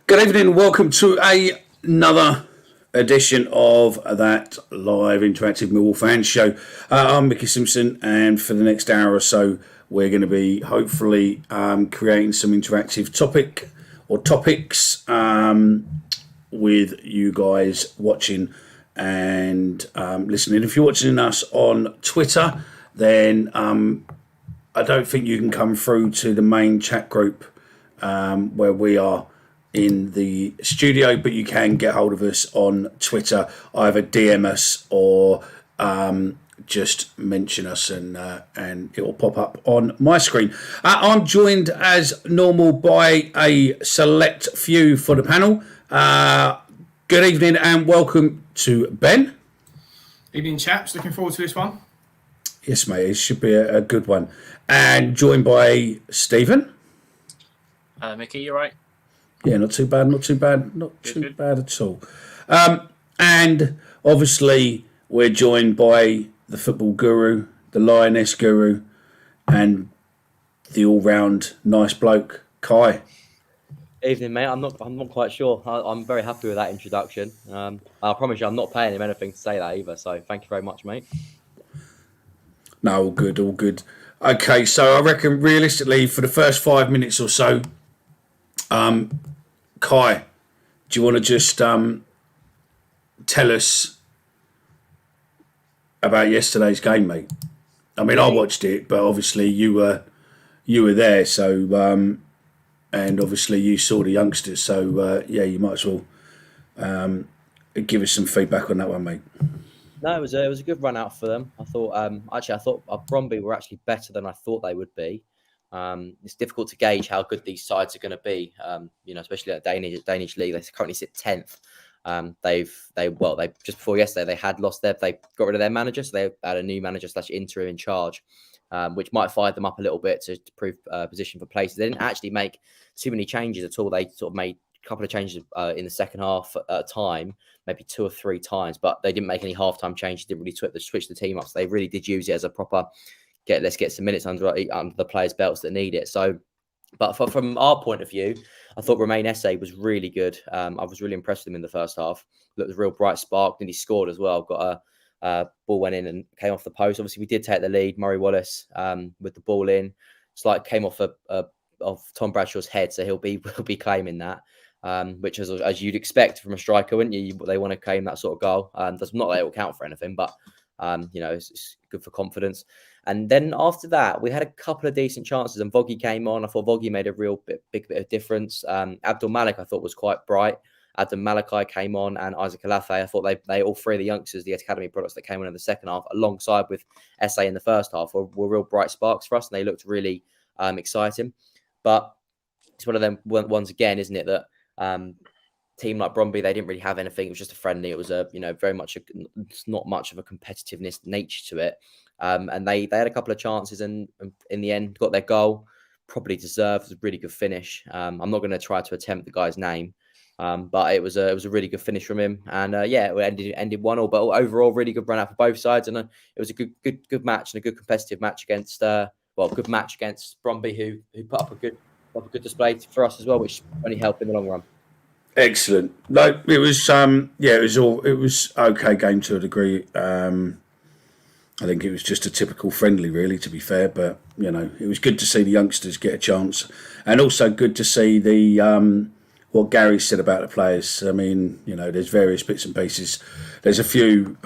Good evening. Welcome to another edition of that live interactive Millwall fan show. I'm Mickey Simpson, and for the next hour or so, we're going to be hopefully creating some interactive topics with you guys watching and listening. If you're watching us on Twitter, then I don't think you can come through to the main chat group where we are in the studio, but you can get hold of us on Twitter, either DM us or just mention us, and it will pop up on my screen. I'm joined as normal by a select few for the panel. Good evening and welcome to Ben. Evening, chaps. Looking forward to this one. Yes, mate. It should be a good one. And joined by Stephen. Mickey, you right? Yeah, not too bad at all. And obviously, we're joined by the football guru, the lioness guru, and the all-round nice bloke, Kai. Evening, mate. I'm not quite sure. I'm very happy with that introduction. I promise you, I'm not paying him anything to say that either. So thank you very much, mate. No, all good. Okay, so I reckon realistically, for the first 5 minutes or so, Kai, do you want to just tell us about yesterday's game, mate? I mean, I watched it, but obviously you were there, so and obviously you saw the youngsters, so you might as well give us some feedback on that one, mate. No, it was a good run out for them. I thought Bromby were actually better than I thought they would be. It's difficult to gauge how good these sides are going to be. Especially at Danish league, they currently sit 10th. They just before yesterday they had lost they got rid of their manager, so they had a new manager / interim in charge, which might fire them up a little bit to prove position for places. They didn't actually make too many changes at all. They sort of made a couple of changes in the second half at a time, maybe 2 or 3 times, but they didn't make any halftime changes. Didn't really switch the team up. So they really did use it as a proper let's get some minutes under the players' belts that need it. So, but from our point of view, I thought Romain Esse was really good. I was really impressed with him in the first half. Looked a real bright spark, and he scored as well. Got a ball went in and came off the post. Obviously, we did take the lead. Murray Wallace with the ball in, came off of Tom Bradshaw's head, so he'll be claiming that. Which is as you'd expect from a striker, wouldn't you? They want to claim that sort of goal. Does not that it will count for anything, but it's good for confidence. And then after that, we had a couple of decent chances, and Voggy came on. I thought Voggy made a real big bit of difference. Abdul Malik, I thought, was quite bright. Adam Malachi came on, and Isaac Alafe. I thought they all three of the youngsters, the academy products that came on in the second half, alongside with Esse in the first half, were real bright sparks for us, and they looked really exciting. But it's one of them ones again, isn't it, that team like Bromby, they didn't really have anything. It was just a friendly. It was very much not much of a competitiveness nature to it. And they had a couple of chances, and in the end got their goal. Probably deserved. It was a really good finish. I'm not going to try to attempt the guy's name, but it was a really good finish from him. And it ended 1-1. But overall, really good run out for both sides, and it was a good match and a good competitive match against good match against Bromby, who put up a good display for us as well, which only helped in the long run. Excellent. No, it was it was okay game to a degree. I think it was just a typical friendly, really, to be fair. But it was good to see the youngsters get a chance, and also good to see the what Gary said about the players. I mean, there's various bits and pieces. There's a few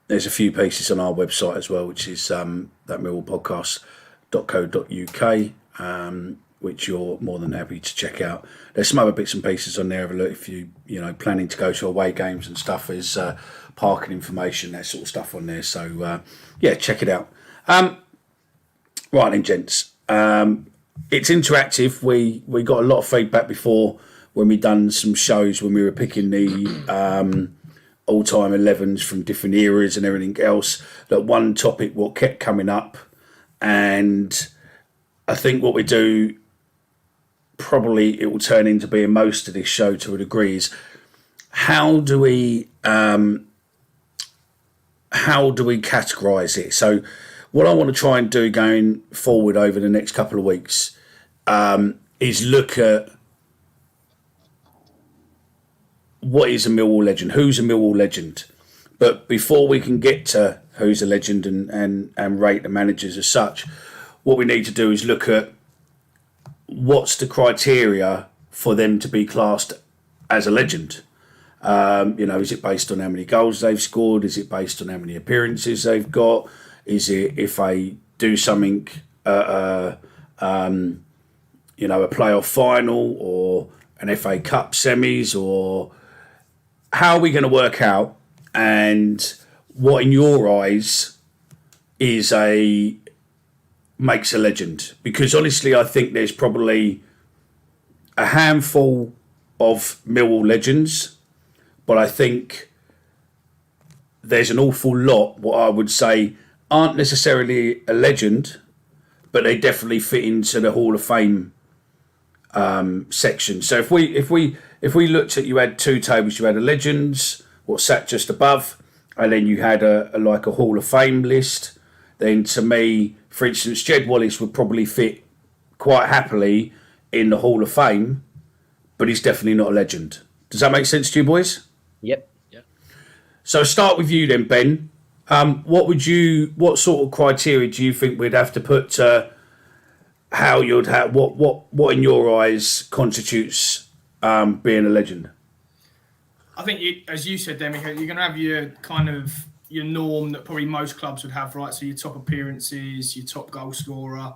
pieces on our website as well, which is that millwallpodcast.co.uk. Which you're more than happy to check out. There's some other bits and pieces on there. Have a look if you planning to go to away games and stuff. There's parking information, that sort of stuff on there. So check it out. Right then, gents. It's interactive. We got a lot of feedback before when we done some shows when we were picking the all-time 11s from different eras and everything else. That one topic what kept coming up, and I think what we do, probably it will turn into being most of this show to a degree, is how do we categorise it? So what I want to try and do going forward over the next couple of weeks is look at what is a Millwall legend? Who's a Millwall legend? But before we can get to who's a legend and rate the managers as such, what we need to do is look at what's the criteria for them to be classed as a legend. Is it based on how many goals they've scored? Is it based on how many appearances they've got? Is it if they do something, a playoff final or an FA Cup semis, or how are we going to work out and what in your eyes makes a legend? Because honestly, I think there's probably a handful of Millwall legends, but I think there's an awful lot what I would say aren't necessarily a legend, but they definitely fit into the Hall of Fame section. So if we looked at, you had two tables, you had a legends, what sat just above, and then you had a Hall of Fame list. Then to me, for instance, Jed Wallace would probably fit quite happily in the Hall of Fame, but he's definitely not a legend. Does that make sense to you, boys? Yep. So start with you then, Ben. What sort of criteria do you think we'd have to put to how you'd have what in your eyes constitutes being a legend? I think, as you said, Demi, you're going to have your kind of your norm that probably most clubs would have, right? So your top appearances, your top goal scorer.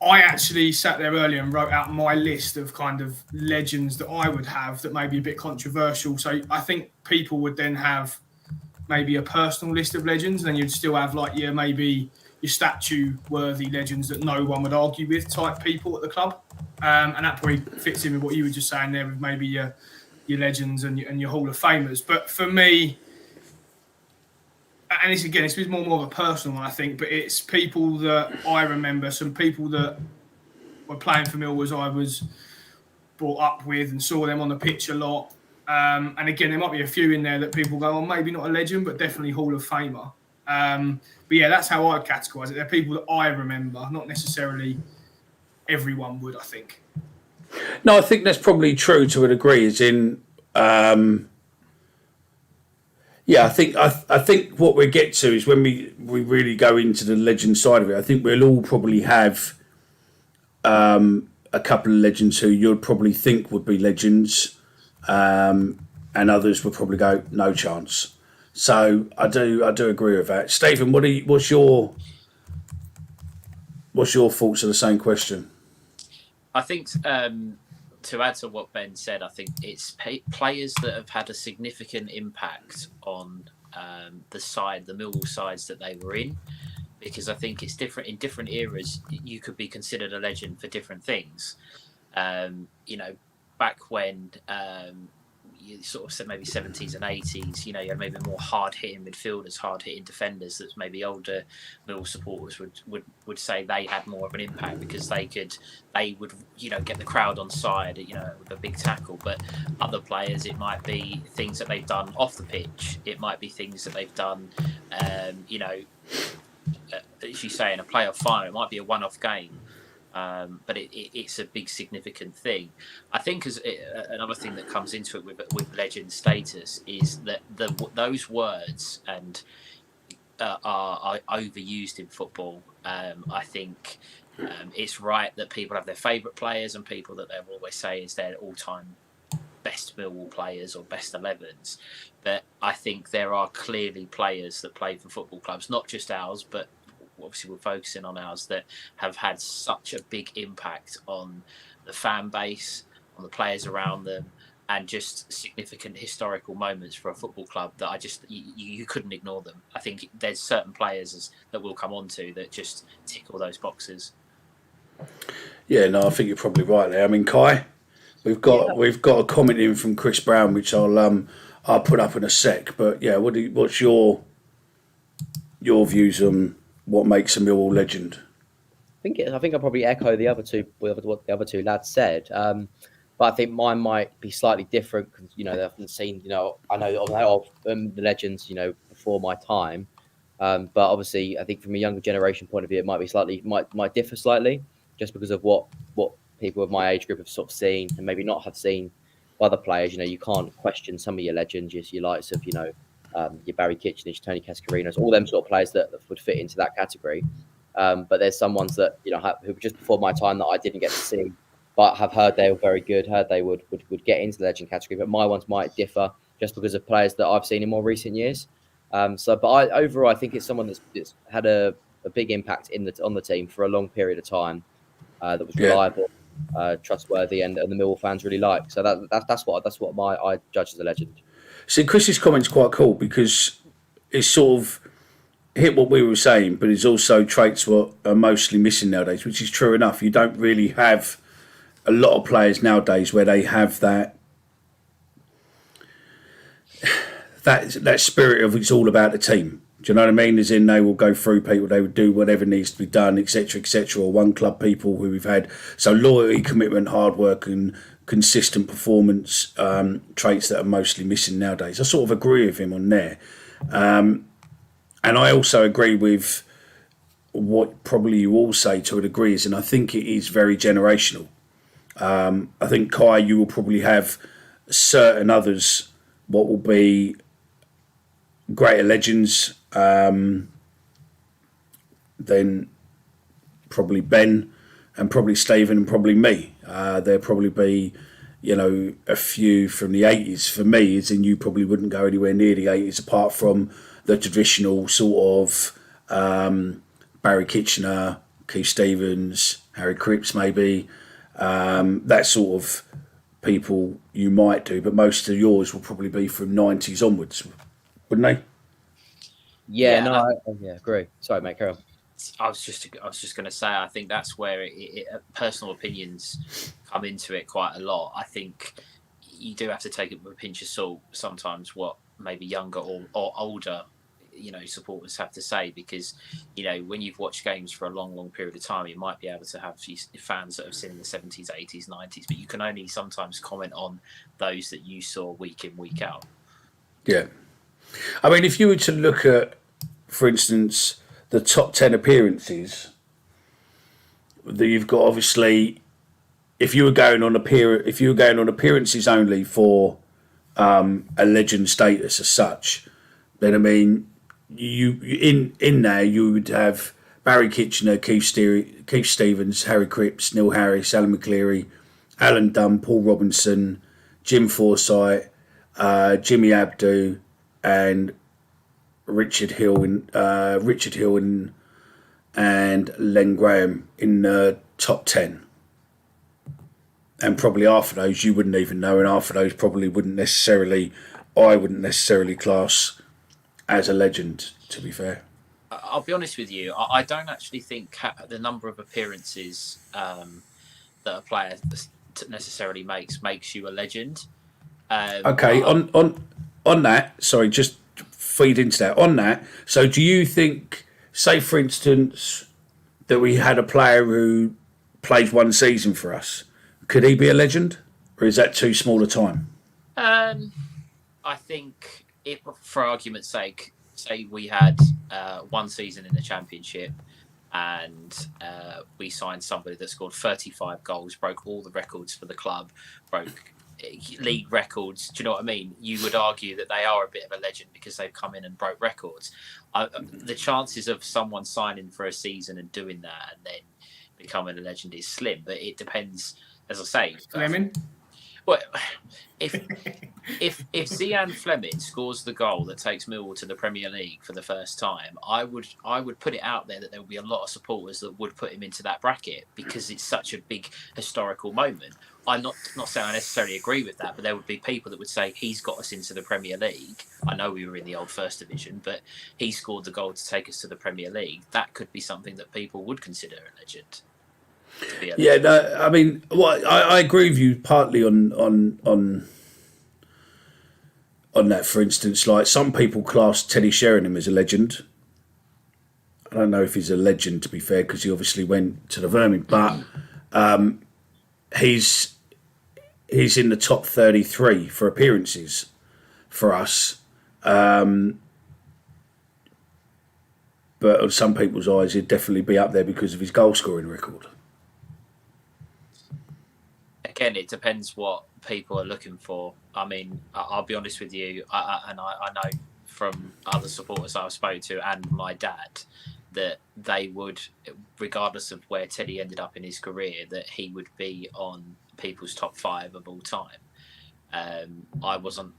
I actually sat there earlier and wrote out my list of kind of legends that I would have that may be a bit controversial. So I think people would then have maybe a personal list of legends, and then you'd still have maybe your statue-worthy legends that no one would argue with type people at the club. And that probably fits in with what you were just saying there with maybe your legends and your Hall of Famers. But for me, and it's more of a personal one, I think, but it's people that I remember, some people that were playing for Millwall as I was brought up with and saw them on the pitch a lot. And again, there might be a few in there that people go, oh, maybe not a legend, but definitely Hall of Famer. But yeah, that's how I'd categorise it. They're people that I remember, not necessarily everyone would, I think. No, I think that's probably true to a degree. As in, I think what we get to is when we really go into the legend side of it. I think we'll all probably have a couple of legends who you'd probably think would be legends, and others would probably go no chance. So I do agree with that. Stephen, what's your thoughts on the same question? I think to add to what Ben said, I think it's players that have had a significant impact on the Millwall sides that they were in, because I think it's different in different eras. You could be considered a legend for different things. Back when you sort of said maybe 70s and 80s, you had maybe more hard-hitting midfielders, hard-hitting defenders that maybe older Millwall supporters would say they had more of an impact because they would get the crowd on side, with a big tackle. But other players, it might be things that they've done off the pitch. It might be things that they've done, as you say, in a playoff final. It might be a one-off game. But it's a big significant thing. I think another thing that comes into it with legend status is that those words are overused in football. I think it's right that people have their favourite players and people that they'll always say is their all-time best Millwall players or best 11s. But I think there are clearly players that play for football clubs, not just ours, but obviously we're focusing on ours, that have had such a big impact on the fan base, on the players around them, and just significant historical moments for a football club that you couldn't ignore them. I think there's certain players that we'll come on to that just tick all those boxes. Yeah, no, I think you're probably right there. I mean, Kai, we've got a comment in from Chris Brown, which I'll put up in a sec. But yeah, what's your views on what makes a Millwall legend? I think I probably echo what the other two lads said. But I think mine might be slightly different because they haven't seen. I know of the legends, before my time. But obviously, I think from a younger generation point of view, it might differ slightly, just because of what people of my age group have sort of seen and maybe not have seen other players. You can't question some of your legends, your likes of your Barry Kitchenich, Tony Cascarinos, all them sort of players that would fit into that category. But there's some ones that who were just before my time that I didn't get to see, but have heard they were very good, heard they would get into the legend category. But my ones might differ just because of players that I've seen in more recent years. But overall, I think it's someone that's had a big impact on the team for a long period of time. That was reliable, trustworthy, and the Millwall fans really like. So that's what I judge as a legend. See, Chris's comment's quite cool because it's sort of hit what we were saying, but it's also traits what are mostly missing nowadays, which is true enough. You don't really have a lot of players nowadays where they have that spirit of it's all about the team. Do you know what I mean? As in, they will go through people, they would do whatever needs to be done, etc., etc. Or one club people who we've had. So loyalty, commitment, hard work, and consistent performance traits that are mostly missing nowadays. I sort of agree with him on there. And I also agree with what probably you all say to a degree is, and I think it is very generational. I think, Kai, you will probably have certain others what will be greater legends than probably Ben and probably Stephen and probably me. There'll probably be, a few from the 80s for me, as in you probably wouldn't go anywhere near the 80s apart from the traditional sort of Barry Kitchener, Keith Stevens, Harry Cripps maybe, that sort of people you might do, but most of yours will probably be from 90s onwards, wouldn't they? I agree. Sorry, mate, carry on. I was just going to say, I think that's where personal opinions come into it quite a lot. I think you do have to take it with a pinch of salt sometimes what maybe younger or older supporters have to say, because when you've watched games for a long period of time, you might be able to have fans that have seen in the 70s, 80s, 90s, but you can only sometimes comment on those that you saw week in, week out. Yeah. I mean, if you were to look at, for instance, the top 10 appearances that you've got, obviously, if you were going on appearances only for a legend status as such, then I mean, you in there you would have Barry Kitchener, Keith Stevens, Harry Cripps, Neil Harris, Alan McCleary, Alan Dunn, Paul Robinson, Jim Forsyth, Jimmy Abdu, and Richard Hill and Len Graham in the top 10. And probably half of those you wouldn't even know, and half of those probably I wouldn't necessarily class as a legend, to be fair. I'll be honest with you, I don't actually think the number of appearances that a player necessarily makes you a legend. Okay, on that, sorry, just feed into that. On that, so do you think, say for instance, that we had a player who plays one season for us, could he be a legend, or is that too small a time? I think, if, for argument's sake, say we had one season in the Championship and we signed somebody that scored 35 goals, broke all the records for the club, broke league records, do you know what I mean? You would argue that they are a bit of a legend because they've come in and broke records. The chances of someone signing for a season and doing that and then becoming a legend is slim, but it depends, as I say. Fleming? Well, if Zian Fleming scores the goal that takes Millwall to the Premier League for the first time, I would put it out there that there will be a lot of supporters that would put him into that bracket because it's such a big historical moment. I'm not saying I necessarily agree with that, but there would be people that would say he's got us into the Premier League. I know we were in the old First Division, but he scored the goal to take us to the Premier League. That could be something that people would consider a legend. Yeah, no, I mean, I agree with you partly on that. For instance, like some people class Teddy Sheringham as a legend. I don't know if he's a legend, to be fair, because he obviously went to the Vermin, but he's in the top 33 for appearances for us. But on some people's eyes, he'd definitely be up there because of his goal scoring record. Again, it depends what people are looking for. I mean, I'll be honest with you, I know from other supporters I've spoken to and my dad that they would, regardless of where Teddy ended up in his career, that he would be on people's top 5 of all time.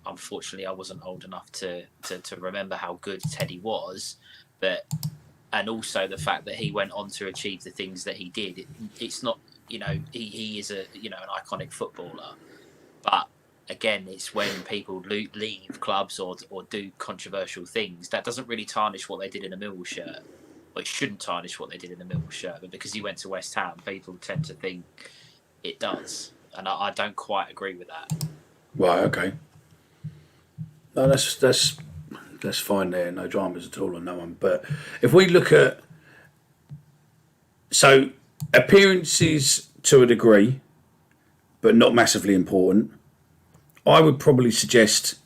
Unfortunately, I wasn't old enough to remember how good Teddy was, and also the fact that he went on to achieve the things that he did. It's not, he is an iconic footballer, but again, it's when people leave clubs or do controversial things that doesn't really tarnish what they did in a Millwall shirt. Well, it shouldn't tarnish what they did in the Millwall shirt, but because he went to West Ham, people tend to think it does, and I don't quite agree with that. Right, okay. No, that's fine there. No dramas at all on that one. But if we look at appearances to a degree, but not massively important, I would probably suggest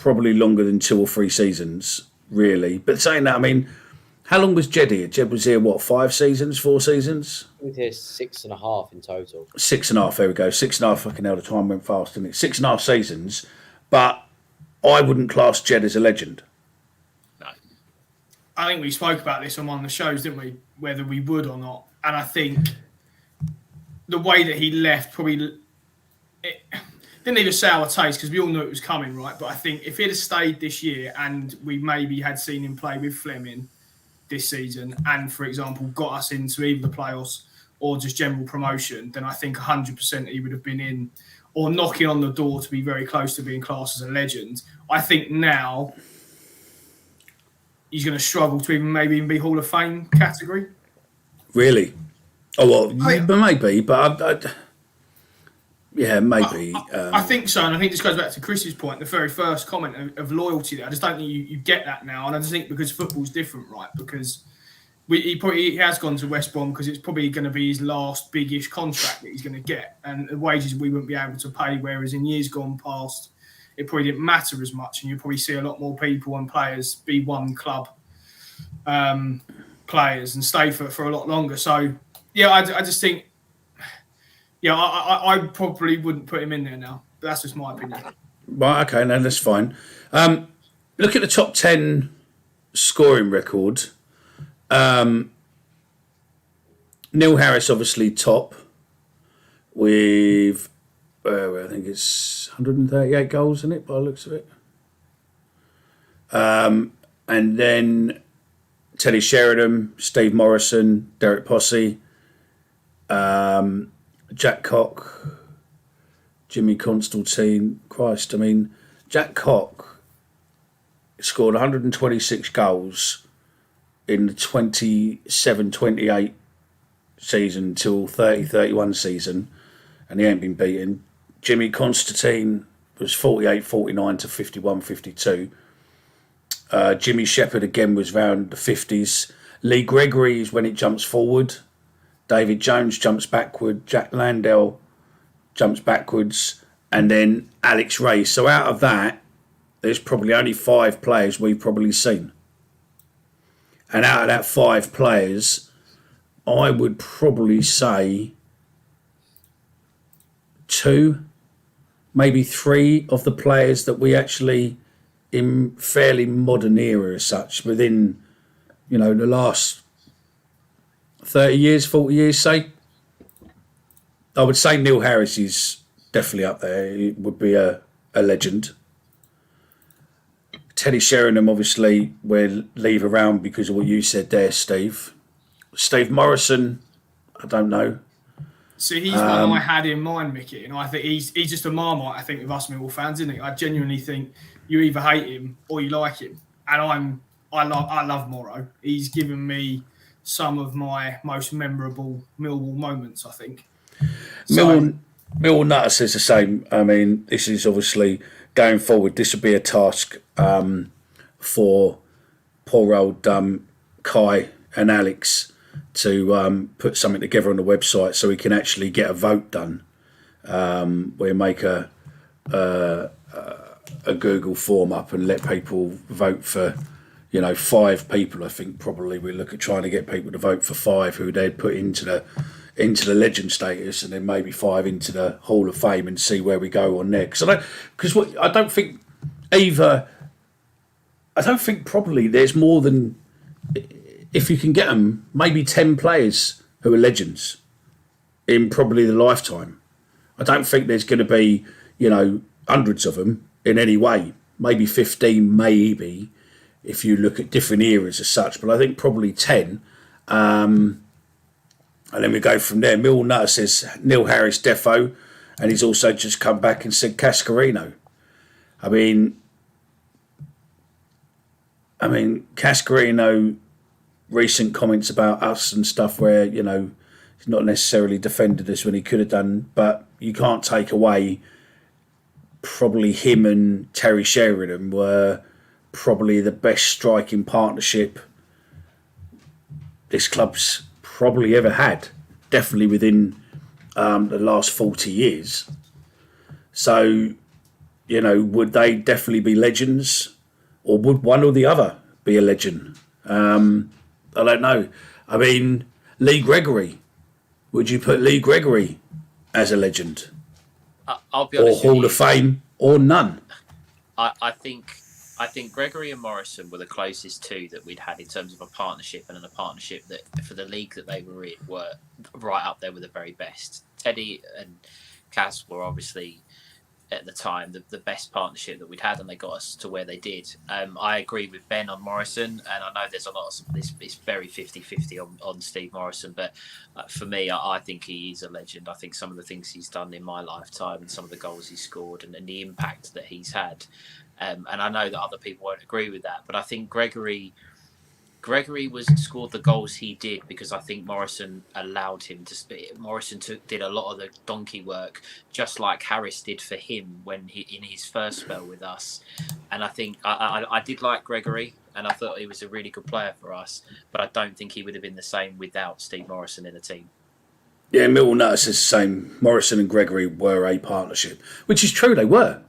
longer than 2 or 3 seasons, really. But saying that, I mean, how long was Jed here? Jed was here, 5 seasons, 4 seasons? He was here 6.5 in total. 6.5, there we go. 6.5, fucking hell, the time went fast, didn't it? 6.5 seasons, but I wouldn't class Jed as a legend. No. I think we spoke about this on one of the shows, didn't we? Whether we would or not. And I think the way that he left probably... didn't leave a sour taste because we all knew it was coming, right? But I think if he'd have stayed this year and we maybe had seen him play with Fleming this season and, for example, got us into either the playoffs or just general promotion, then I think 100% he would have been in or knocking on the door to be very close to being classed as a legend. I think now he's going to struggle to even be Hall of Fame category. Really? Oh, well, maybe, but yeah, maybe. I think so, and I think this goes back to Chris's point, the very first comment of loyalty there. I just don't think you get that now, and I just think because football's different, right? Because he has gone to West Brom because it's probably going to be his last big-ish contract that he's going to get, and the wages we wouldn't be able to pay, whereas in years gone past, it probably didn't matter as much, and you probably see a lot more people and players be one club players and stay for a lot longer. So, yeah, I just think... Yeah, I probably wouldn't put him in there now. But that's just my opinion. Right, okay, no, that's fine. Look at the top 10 scoring record. Neil Harris, obviously, top with, I think it's 138 goals in it, by the looks of it. And then Teddy Sheringham, Steve Morrison, Derek Posse, Jack Cock, Jimmy Constantine. Christ, I mean, Jack Cock scored 126 goals in the 27-28 season till 30-31 season, and he ain't been beaten. Jimmy Constantine was 48-49 to 51-52. Jimmy Shepherd again was around the 50s. Lee Gregory is when it jumps forward. David Jones jumps backward, Jack Landell jumps backwards, and then Alex Ray. So out of that, there's probably only 5 players we've probably seen. And out of that 5 players, I would probably say 2, maybe 3 of the players that we actually, in fairly modern era as such, within, the last 30 years, 40 years, say. I would say Neil Harris is definitely up there. He would be a legend. Teddy Sheringham, obviously, we'll leave around because of what you said there, Steve. Steve Morrison, I don't know. See, he's one I had in mind, Mickey, and I think he's just a marmite, I think, with us Millwall fans, isn't he? I genuinely think you either hate him or you like him. And I love Morrow. He's given me some of my most memorable Millwall moments, I think. Millwall Nutter says the same. I mean, this is obviously going forward. This would be a task for poor old Kai and Alex to put something together on the website so we can actually get a vote done. We make a Google form up and let people vote for, 5 people. I think probably we look at trying to get people to vote for 5 who they'd put into into the legend status, and then maybe 5 into the Hall of Fame, and see where we go on there. Because I don't think either. I don't think probably there's more than, if you can get them, maybe 10 players who are legends in probably the lifetime. I don't think there's going to be, hundreds of them in any way. Maybe 15, maybe, if you look at different eras as such. But I think probably 10. And then we go from there. Millwall Nutter says Neil Harris defo, and he's also just come back and said Cascarino. I mean, Cascarino, recent comments about us and stuff where, he's not necessarily defended us when he could have done, but you can't take away probably him and Terry Sheringham were probably the best striking partnership this club's probably ever had, definitely within the last 40 years. So, would they definitely be legends, or would one or the other be a legend? I don't know. I mean, Lee Gregory, would you put Lee Gregory as a legend? I'll be honest, or Hall of Fame, or none? I think Gregory and Morrison were the closest two that we'd had in terms of a partnership, and in a partnership that for the league that they were in were right up there with the very best. Teddy and Cas were obviously at the time the best partnership that we'd had, and they got us to where they did. I agree with Ben on Morrison, and I know there's a lot of this. It's very 50-50 on Steve Morrison, but for me, I think he is a legend. I think some of the things he's done in my lifetime, and some of the goals he scored, and the impact that he's had. And I know that other people won't agree with that, but I think Gregory scored the goals he did because I think Morrison allowed him to. Morrison did a lot of the donkey work, just like Harris did for him when in his first spell with us. And I think I did like Gregory, and I thought he was a really good player for us, but I don't think he would have been the same without Steve Morrison in the team. Yeah, Millwall Nutter says the same. Morrison and Gregory were a partnership, which is true. They were.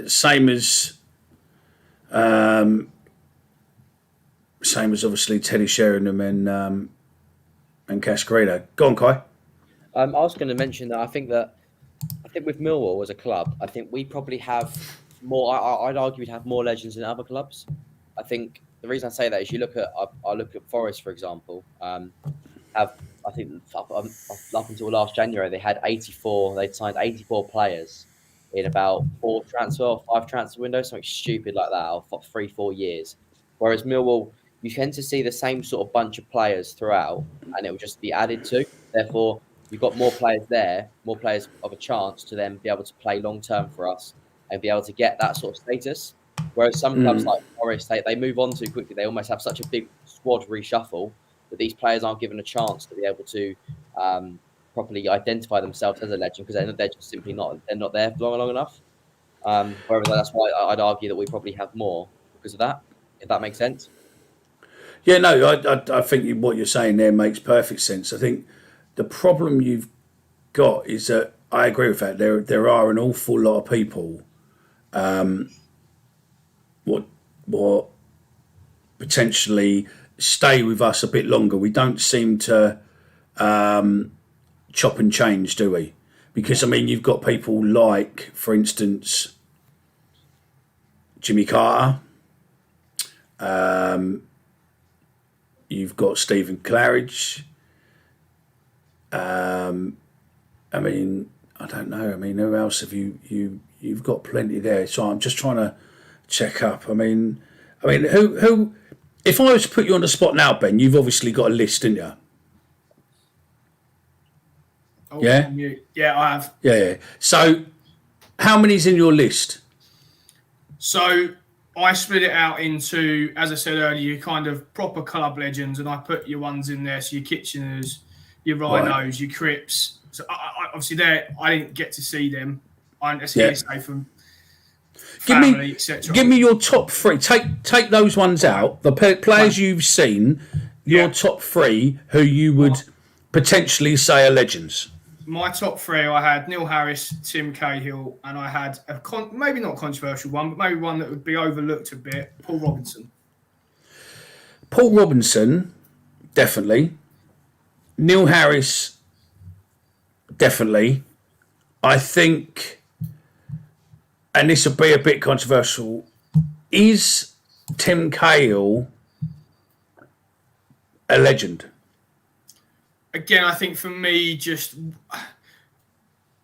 Same as obviously Teddy Sheringham and Cascarino. Go on, Kai. I was going to mention that I think with Millwall as a club, I think we probably have more. I'd argue we'd have more legends than other clubs. I think the reason I say that is I look at Forest, for example. Up until last January, they had 84. They'd signed 84 players in about 5 transfer windows, something stupid like that, or 3-4 years. Whereas Millwall, you tend to see the same sort of bunch of players throughout, and it will just be added to. Therefore, you've got more players there, more players of a chance to then be able to play long term for us and be able to get that sort of status. Whereas some clubs like Forest, they move on too quickly. They almost have such a big squad reshuffle that these players aren't given a chance to be able to properly identify themselves as a legend because they're just simply not there for long enough. Whereas that's why I'd argue that we probably have more because of that, if that makes sense. Yeah, no, I think what you're saying there makes perfect sense. I think the problem you've got is that I agree with that. There are an awful lot of people what potentially stay with us a bit longer. We don't seem to chop and change, do we? Because, I mean, you've got people like, for instance, Jimmy Carter. You've got Stephen Claridge. I mean, I don't know. I mean, who else have you've got plenty there. So I'm just trying to check up. I mean, who? If I was to put you on the spot now, Ben, you've obviously got a list, didn't you? Oh, yeah? Yeah, I have. Yeah. So, how many's in your list? So, I split it out into, as I said earlier, your kind of proper club legends, and I put your ones in there. So, your Kitcheners, your Rhinos, your Cripps. So, obviously, there I didn't get to see them. That's hearsay from family, etc. Give me your top three. Take those ones out. The players you've seen. Your top three, who you would potentially say are legends. My top three, I had Neil Harris, Tim Cahill, and I had maybe not controversial one, but maybe one that would be overlooked a bit, Paul Robinson. Paul Robinson, definitely. Neil Harris, definitely. I think, and this will be a bit controversial, is Tim Cahill a legend? Again, I think for me,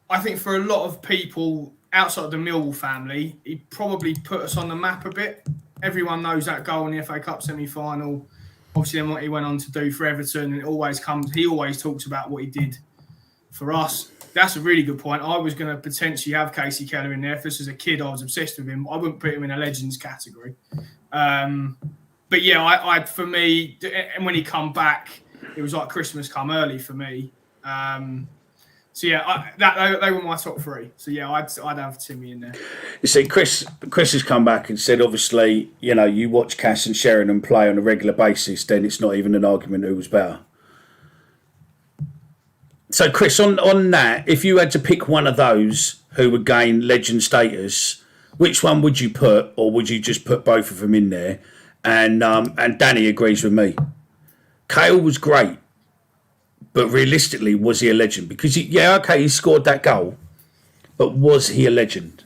I think for a lot of people outside the Millwall family, he probably put us on the map a bit. Everyone knows that goal in the FA Cup semi-final. Obviously, then what he went on to do for Everton, and he always talks about what he did for us. That's a really good point. I was going to potentially have Casey Keller in there. If this was a kid, I was obsessed with him. I wouldn't put him in a legends category. But yeah, I for me, and when he come back, it was like Christmas come early for me. So yeah, they were my top three. So yeah, I'd have Timmy in there. You see, Chris has come back and said, obviously, you know, you watch Cass and Sheringham play on a regular basis, then it's not even an argument who was better. So, Chris, on that, if you had to pick one of those who would gain legend status, which one would you put, or would you just put both of them in there? And Danny agrees with me. Cahill was great, but realistically, was he a legend? Because, he scored that goal, but was he a legend?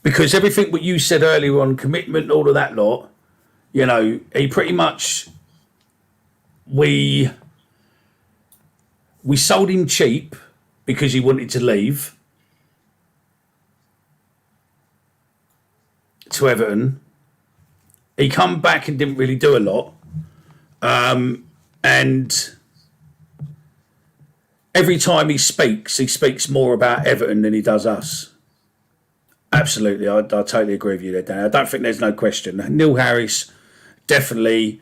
Because everything what you said earlier on, commitment, all of that lot, you know, he pretty much, we sold him cheap because he wanted to leave to Everton. He come back and didn't really do a lot. And every time he speaks more about Everton than he does us. Absolutely, I totally agree with you there, Dan. I don't think there's no question. Neil Harris, definitely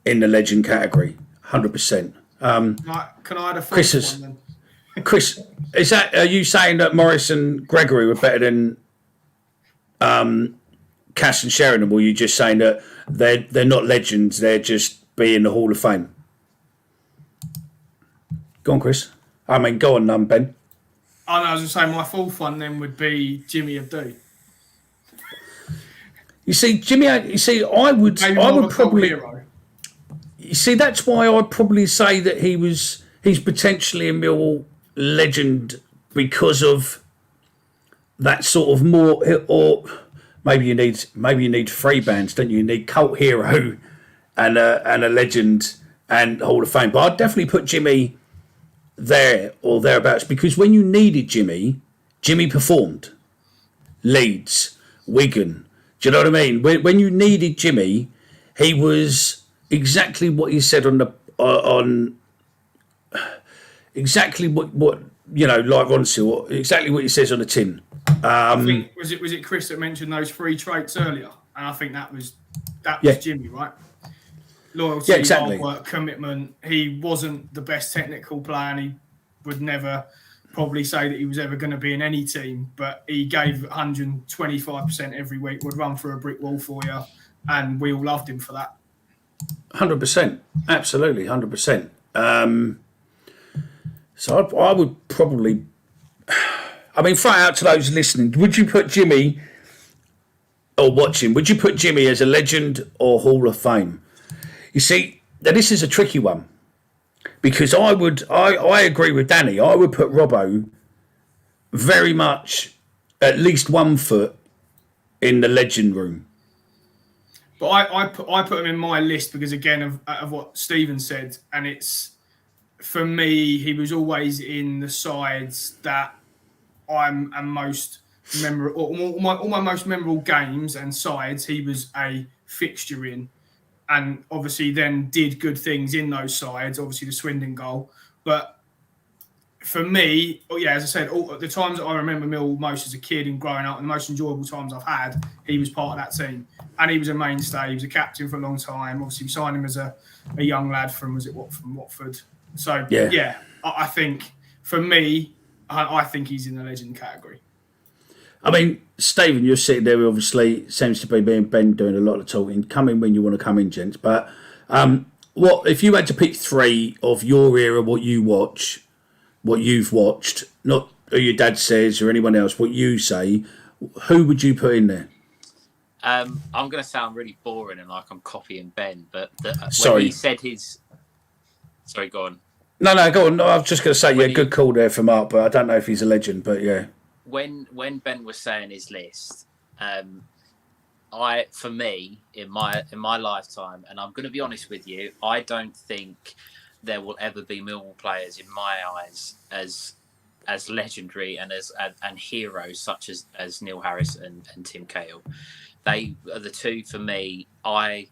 in the legend category, 100%. Can I add a fourth one then? Chris, are you saying that Morris and Gregory were better than Cass and Sheringham, or are you just saying that they're not legends, they're just be in the Hall of Fame? Go on, Chris. Go on, Ben. I was going to say my fourth one then would be Jimmy Abdu. You see, I would probably. Hero. You see, that's why I'd probably say that he's potentially a Millwall legend because of that sort of more, or maybe you need three bands, don't you? You need cult hero and a legend and Hall of Fame. But I'd definitely put Jimmy there or thereabouts, because when you needed Jimmy performed. Leeds, Wigan. Do you know what I mean? When you needed Jimmy, he was exactly what he said on exactly what you know, like Ron Seal, exactly what he says on the tin. I think was it Chris that mentioned those three traits earlier, and I think that was Jimmy, right? Loyalty, exactly. Hard work, commitment. He wasn't the best technical player, and he would never probably say that he was ever going to be in any team, but he gave 125% every week, would run through a brick wall for you, and we all loved him for that. 100%. Absolutely, 100%. So I would probably... throw it out to those listening. Would you put Jimmy, or watching, would you put Jimmy as a legend or Hall of Fame? You see, now this is a tricky one. Because I agree with Danny. I would put Robbo very much at least 1 foot in the legend room. But I put him in my list because, again, of what Stephen said, and it's, for me, he was always in the sides that I'm most memorable, all my most memorable games and sides, he was a fixture in. And obviously then did good things in those sides, obviously the Swindon goal. But for me, as I said, all the times that I remember Mill most as a kid and growing up, and the most enjoyable times I've had, he was part of that team. And he was a mainstay. He was a captain for a long time. Obviously, we signed him as a young lad from Watford. So, I think, for me, I think he's in the legend category. Stephen, you're sitting there, obviously, seems to be being Ben doing a lot of talking. Come in when you want to come in, gents. But what if you had to pick 3 of your era, what you watch, what you've watched, not who your dad says or anyone else, what you say, who would you put in there? I'm going to sound really boring and like I'm copying Ben, but Sorry. When he said his... Sorry, go on. No, go on. No, I was just going to say, When good call there for Mark, but I don't know if he's a legend, but yeah. When Ben was saying his list, for me in my lifetime, and I'm going to be honest with you, I don't think there will ever be Millwall players in my eyes as legendary and and heroes such as Neil Harris and Tim Cahill. They are the two for me. I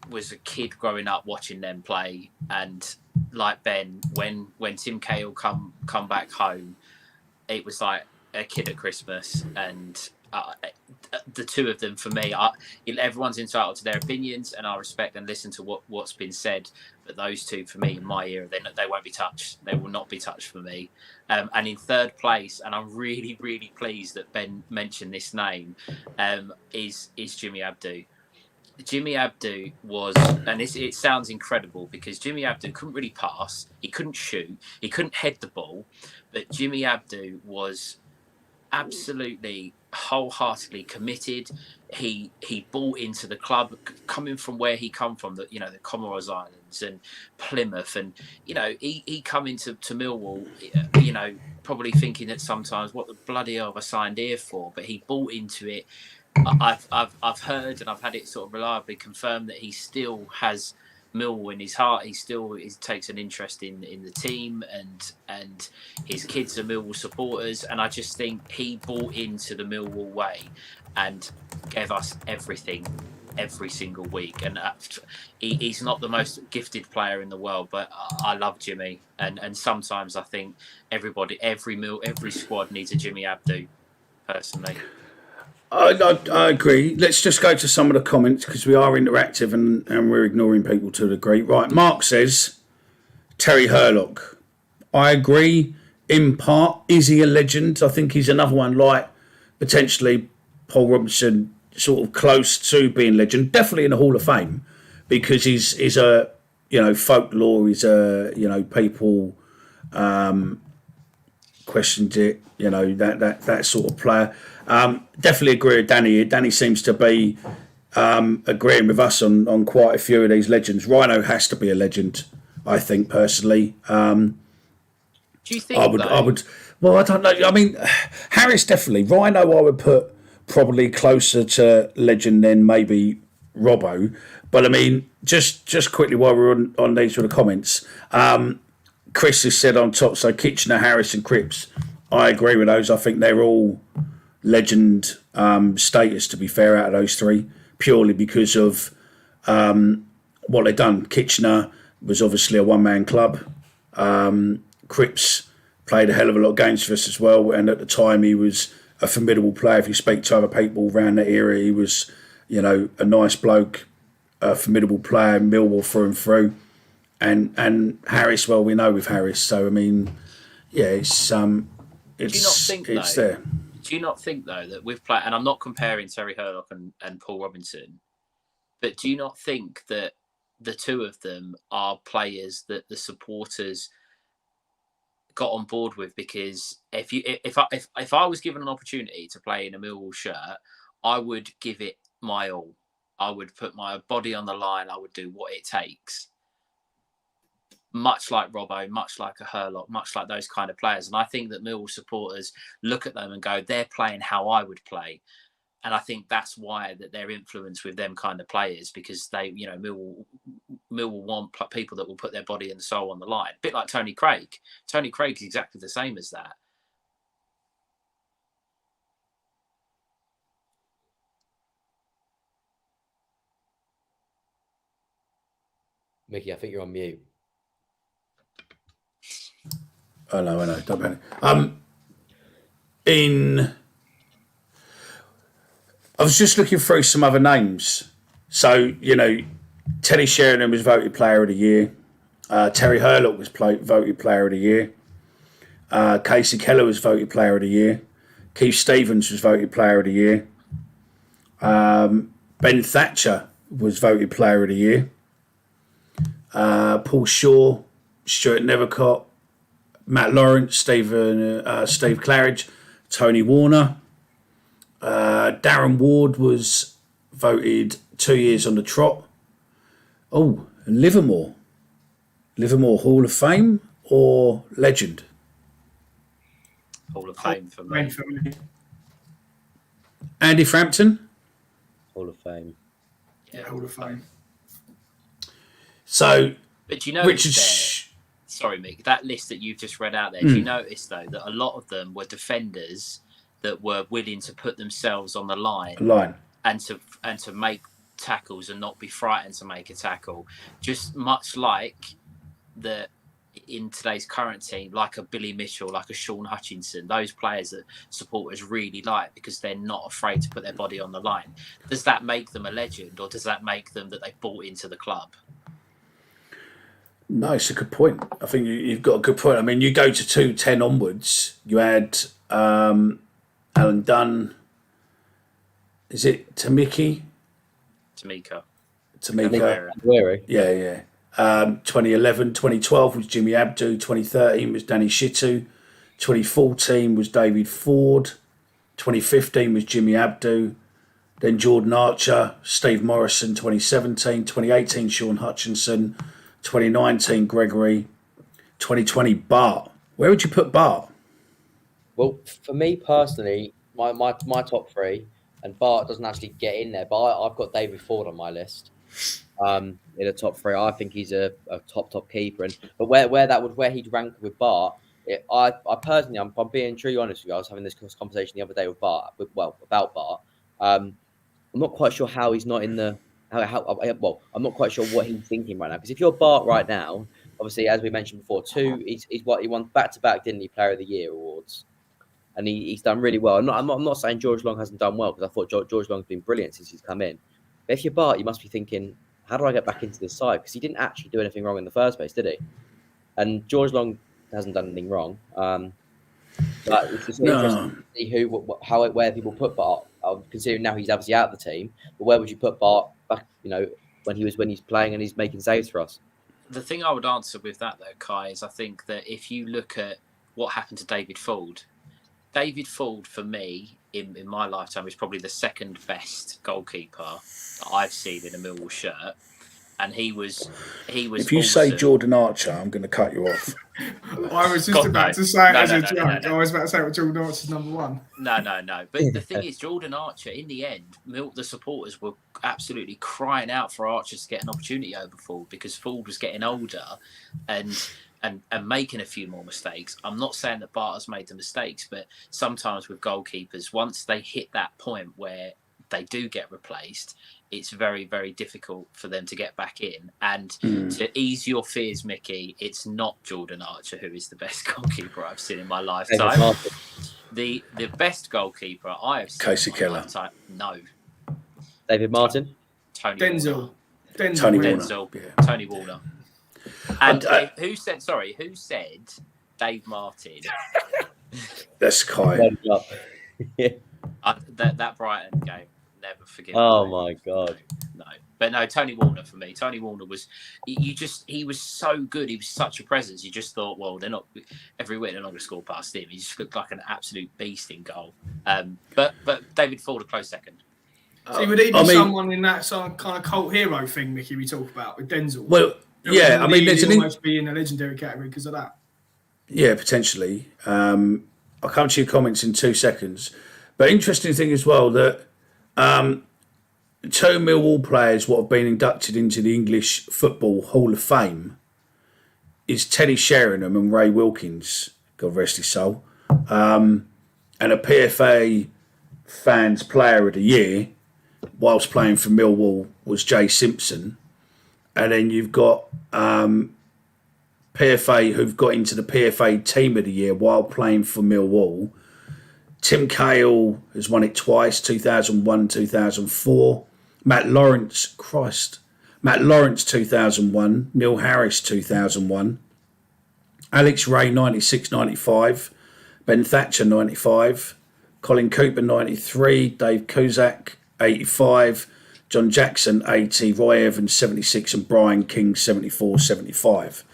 was a kid growing up watching them play, and like Ben, when Tim Cahill come back home, it was like a kid at Christmas. And the two of them for me, everyone's entitled to their opinions, and I respect and listen to what's been said. But those two for me in my era, they won't be touched. They will not be touched for me. And in third place, and I'm really, really pleased that Ben mentioned this name, is Jimmy Abdou. Jimmy Abdou was, and it sounds incredible because Jimmy Abdou couldn't really pass, he couldn't shoot, he couldn't head the ball, but Jimmy Abdou was absolutely wholeheartedly committed. He bought into the club, coming from where he come from, the Comoros Islands and Plymouth, and he come into Millwall, probably thinking that sometimes what the bloody hell have I signed here for, but he bought into it. I've heard and I've had it sort of reliably confirmed that he still has Millwall in his heart. He takes an interest in the team, and his kids are Millwall supporters. And I just think he bought into the Millwall way and gave us everything every single week. And he's not the most gifted player in the world, but I love Jimmy. And sometimes I think every squad needs a Jimmy Abdou, personally. I agree. Let's just go to some of the comments because we are interactive and we're ignoring people to a degree. Right, Mark says, Terry Hurlock. I agree in part. Is he a legend? I think he's another one like potentially Paul Robinson, sort of close to being legend. Definitely in the Hall of Fame because he's a, folklore. He's a, people questioned it, that sort of player. Definitely agree with Danny. Danny seems to be agreeing with us on quite a few of these legends. Rhino has to be a legend, I think, personally. Do you think I would. Well, I don't know. I mean, Harris definitely. Rhino, I would put probably closer to legend than maybe Robbo. But I mean, just quickly while we're on these sort of comments, Chris has said on top. So Kitchener, Harris, and Cripps. I agree with those. I think they're all legend status, to be fair, out of those three, purely because of what they've done. Kitchener was obviously a one-man club. Cripps played a hell of a lot of games for us as well, and at the time he was a formidable player. If you speak to other people around that era, he was, a nice bloke, a formidable player, Millwall through and through. And Harris, well, we know with Harris. So I mean, yeah, it's do you not think, it's there. Do you not think, though, that we've played, and I'm not comparing Terry Hurlock and Paul Robinson, but do you not think that the two of them are players that the supporters got on board with? Because if I was given an opportunity to play in a Millwall shirt, I would give it my all. I would put my body on the line. I would do what it takes. Much like Robbo, much like a Hurlock, much like those kind of players. And I think that Millwall supporters look at them and go, they're playing how I would play. And I think that's why that they're influenced with them kind of players, because they, Millwall want people that will put their body and soul on the line. A bit like Tony Craig. Tony Craig is exactly the same as that. Mickey, I think you're on mute. I know. Don't panic. I was just looking through some other names. So, Teddy Sheringham was voted Player of the Year. Terry Hurlock was voted Player of the Year. Casey Keller was voted Player of the Year. Keith Stevens was voted Player of the Year. Ben Thatcher was voted Player of the Year. Paul Shaw, Stuart Nethercott, Matt Lawrence, Steve Claridge, Tony Warner. Darren Ward was voted 2 years on the trot. Oh, and Livermore. Livermore Hall of Fame or legend? Hall of Fame for me. Andy Frampton? Hall of Fame. Yeah, Hall of Fame. So, but do you know Richard, sorry, Mick, that list that you've just read out there, do you notice, though, that a lot of them were defenders that were willing to put themselves on the line and to make tackles and not be frightened to make a tackle? Just much like in today's current team, like a Billy Mitchell, like a Sean Hutchinson, those players that supporters really like because they're not afraid to put their body on the line. Does that make them a legend, or does that make them that they bought into the club? No, it's a good point. I think you've got a good point. I mean, you go to 2010 onwards, you had Alan Dunn. Is it Tamika? Yeah. 2011, 2012 was Jimmy Abdu. 2013 was Danny Shitu. 2014 was David Ford. 2015 was Jimmy Abdu. Then Jordan Archer, Steve Morrison. 2017, 2018 Sean Hutchinson. 2019 Gregory. 2020 Bart. Where would you put Bart? Well, for me personally, my top three, and Bart doesn't actually get in there, but I've got David Ford on my list. In the top three, I think he's a top keeper, but where he'd rank with Bart, I personally, I'm being truly honest with you. I was having this conversation the other day with Bart, about Bart. I'm not quite sure how he's not in the. I'm not quite sure what he's thinking right now. Because if you're Bart right now, obviously, as we mentioned before, he's what he won back-to-back, didn't he? Player of the Year awards, and he's done really well. I'm not saying George Long hasn't done well, because I thought George Long's been brilliant since he's come in. But if you're Bart, you must be thinking, how do I get back into this side? Because he didn't actually do anything wrong in the first place, did he? And George Long hasn't done anything wrong. But it's just interesting to see where people put Bart. Considering now he's obviously out of the team, but where would you put Bart back? When he's playing and he's making saves for us. The thing I would answer with that, though, Kai, is I think that if you look at what happened to David Ford for me in my lifetime is probably the second best goalkeeper that I've seen in a Millwall shirt. And he was. If you say Jordan Archer, I'm going to cut you off. I was just about to say it as a joke. I was about to say what Jordan Archer's number one. No. But the thing is, Jordan Archer, in the end, the supporters were absolutely crying out for Archer to get an opportunity over Ford, because Ford was getting older and making a few more mistakes. I'm not saying that Bart has made the mistakes, but sometimes with goalkeepers, once they hit that point where they do get replaced, it's very, very difficult for them to get back in. And to ease your fears, Mickey, it's not Jordan Archer who is the best goalkeeper I've seen in my lifetime. The best goalkeeper I have seen Casey in my Keller. lifetime, no. David Martin? Denzel. Tony Warner. And who said Dave Martin? That's Kai. That Brighton game, never forget. Oh my God. No, but no, Tony Warner for me. Tony Warner was, he was so good. He was such a presence. You just thought, well, they're not every week. They're not going to score past him. He just looked like an absolute beast in goal. But David Ford a close second. So would he be someone in that kind of cult hero thing, Mickey, we talk about with Denzel? Well, yeah, I mean, there's almost be in a legendary category because of that. Yeah, potentially. I'll come to your comments in 2 seconds. But interesting thing as well that two Millwall players what have been inducted into the English Football Hall of Fame is Teddy Sheringham and Ray Wilkins, God rest his soul, and a PFA Fans Player of the Year whilst playing for Millwall was Jay Simpson. And then you've got PFA who've got into the PFA Team of the Year while playing for Millwall. Tim Cahill has won it twice, 2001, 2004. Matt Lawrence 2001. Neil Harris 2001. Alex Ray 96, 95. Ben Thatcher 95. Colin Cooper 93. Dave Kozak 85. John Jackson 80. Roy Evans 76 and Brian King 74, 75.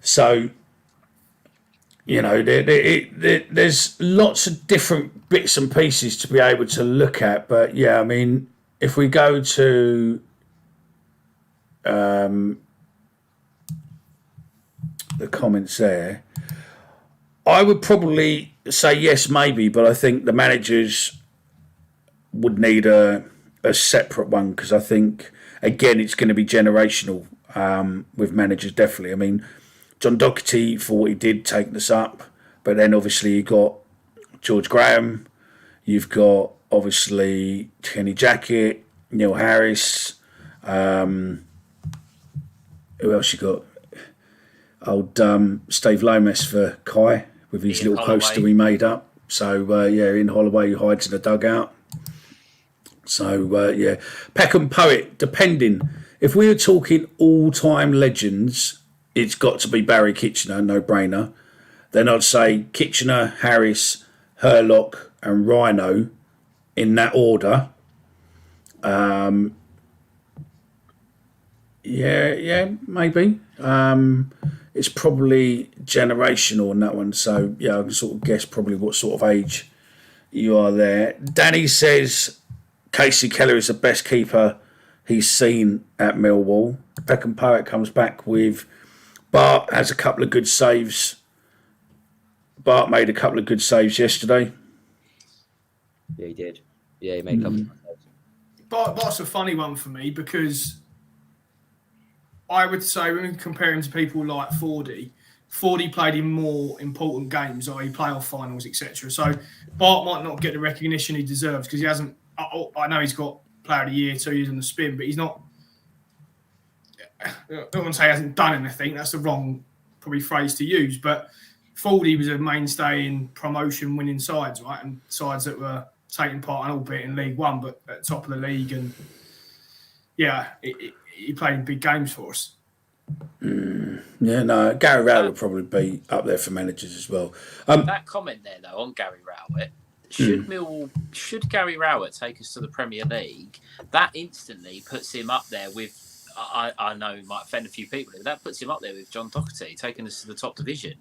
So, there's lots of different bits and pieces to be able to look at. But, yeah, I mean, if we go to the comments there. I would probably say yes, maybe, but I think the managers would need a separate one because I think, again, it's going to be generational with managers, definitely. I mean, John Docherty, for what he did, taking us up, but then obviously you got George Graham, you've got obviously Kenny Jackett, Neil Harris, who else you got? Old Steve Lomas for Kai with his Ian little Holloway. poster he made up. So, Ian Holloway who hides in the dugout. So, Peckham Poet, depending. If we were talking all-time legends, it's got to be Barry Kitchener, no-brainer. Then I'd say Kitchener, Harris, Herlock and Rhino in that order. Maybe. It's probably generational in that one. So, I can sort of guess probably what sort of age you are there. Danny says Casey Keller is the best keeper he's seen at Millwall. Peckham Poet comes back with Bart has a couple of good saves. Bart made a couple of good saves yesterday. Yeah, he did. Yeah, he made a couple of saves. But that's a funny one for me because I would say when we compare him to people like Fordy played in more important games, i.e. playoff finals, etc. So Bart might not get the recognition he deserves because he hasn't. I know he's got Player of the Year 2 years on the spin, but he's not. I don't want to say he hasn't done anything. That's the wrong probably phrase to use. But Fordy was a mainstay in promotion-winning sides, right, and sides that were taking part, and albeit in League One, but at the top of the league, and he played in big games for us. Gary Rowett would probably be up there for managers as well. That comment there, though, on Gary Rowett, should Gary Rowett take us to the Premier League, that instantly puts him up there with, I know it might offend a few people, but that puts him up there with John Docherty, taking us to the top division.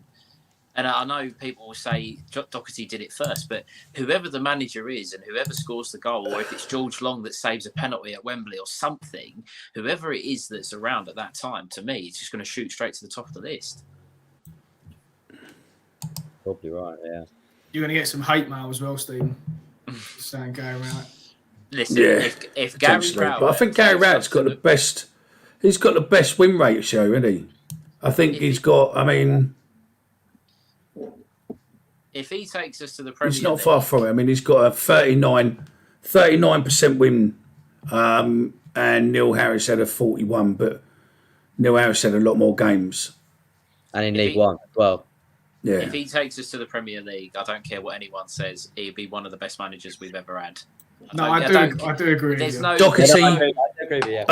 And I know people will say Docherty did it first, but whoever the manager is and whoever scores the goal, or if it's George Long that saves a penalty at Wembley or something, whoever it is that's around at that time, to me, it's just going to shoot straight to the top of the list. Probably right, yeah. You're going to get some hate mail as well, Stephen. Saying Gary Rowett. Listen, if Gary Rowett... But I think Gary Rowett's got the best... He's got the best win ratio, isn't he? I think he's got... I mean... If he takes us to the Premier League... He's not far from it. I mean, he's got a 39% win, and Neil Harris had a 41, but Neil Harris had a lot more games. And in League One as well. Yeah. If he takes us to the Premier League, I don't care what anyone says, he'd be one of the best managers we've ever had. I do agree. There's no... Docherty, I agree with you.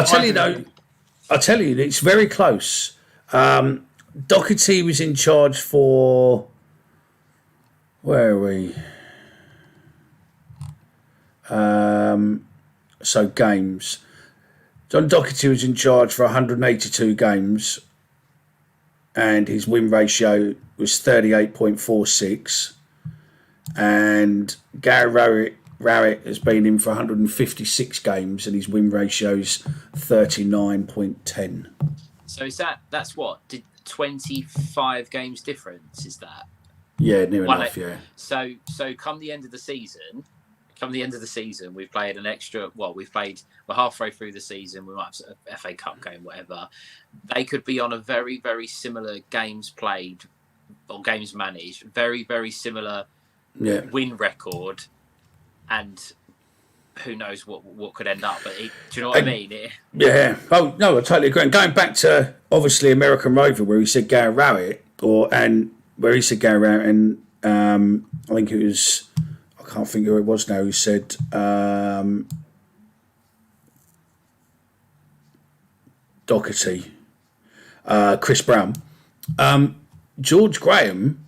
I tell you, it's very close. Docherty was in charge for... Where are we? So games. John Docherty was in charge for 182 games, and his win ratio was 38.46. And Gary Rowett has been in for 156 games, and his win ratio is 39.10. So that's what? 25 games difference, is that? Yeah, near enough, yeah. So come the end of the season, we've played an extra... Well, we're halfway through the season. We might have a FA Cup game, whatever. They could be on a very, very similar games played or games managed, very, very similar win record, and who knows what could end up. But do you know what I mean? Yeah. Oh, no, I totally agree. And going back to, obviously, American Rover, where he said Gary Rowett, where he said Gary Rowett, and I think it was, I can't think who it was now, who said Docherty, Chris Brown. George Graham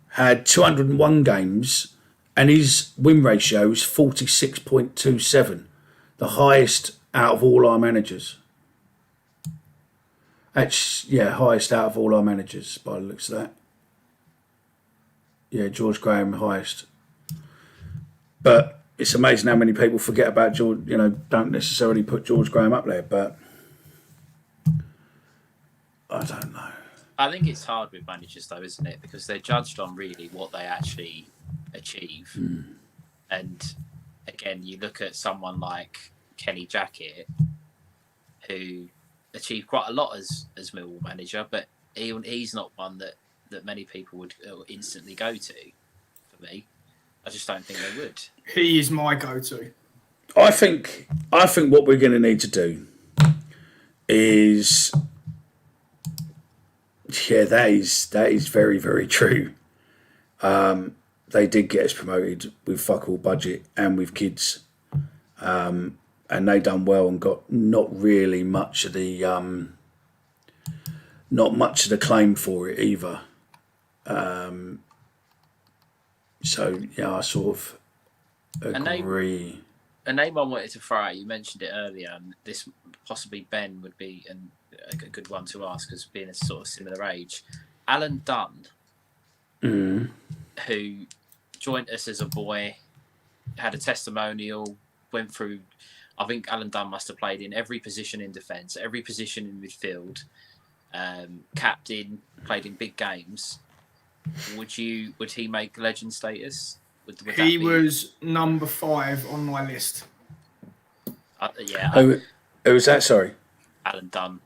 had 201 games and his win ratio was 46.27, the highest out of all our managers. Highest out of all our managers by the looks of that. Yeah, George Graham, highest. But it's amazing how many people forget about George, don't necessarily put George Graham up there, but I don't know. I think it's hard with managers, though, isn't it? Because they're judged on really what they actually achieve. And again, you look at someone like Kenny Jackett, who achieved quite a lot as Millwall manager, but he's not one that many people would instantly go to. For me, I just don't think they would. He is my go-to. I think what we're going to need to do is, yeah, that is very, very true. They did get us promoted with fuck all budget and with kids, and they done well and got not really much of the claim for it either. So yeah, I sort of agree. A name I wanted to throw out, you mentioned it earlier, and this possibly Ben would be a good one to ask as being a sort of similar age. Alan Dunn, who joined us as a boy, had a testimonial, went through. I think Alan Dunn must have played in every position in defence, every position in midfield, captain, played in big games. Would he make legend status? Would He was number 5 on my list. Who was that? Sorry, Alan Dunn.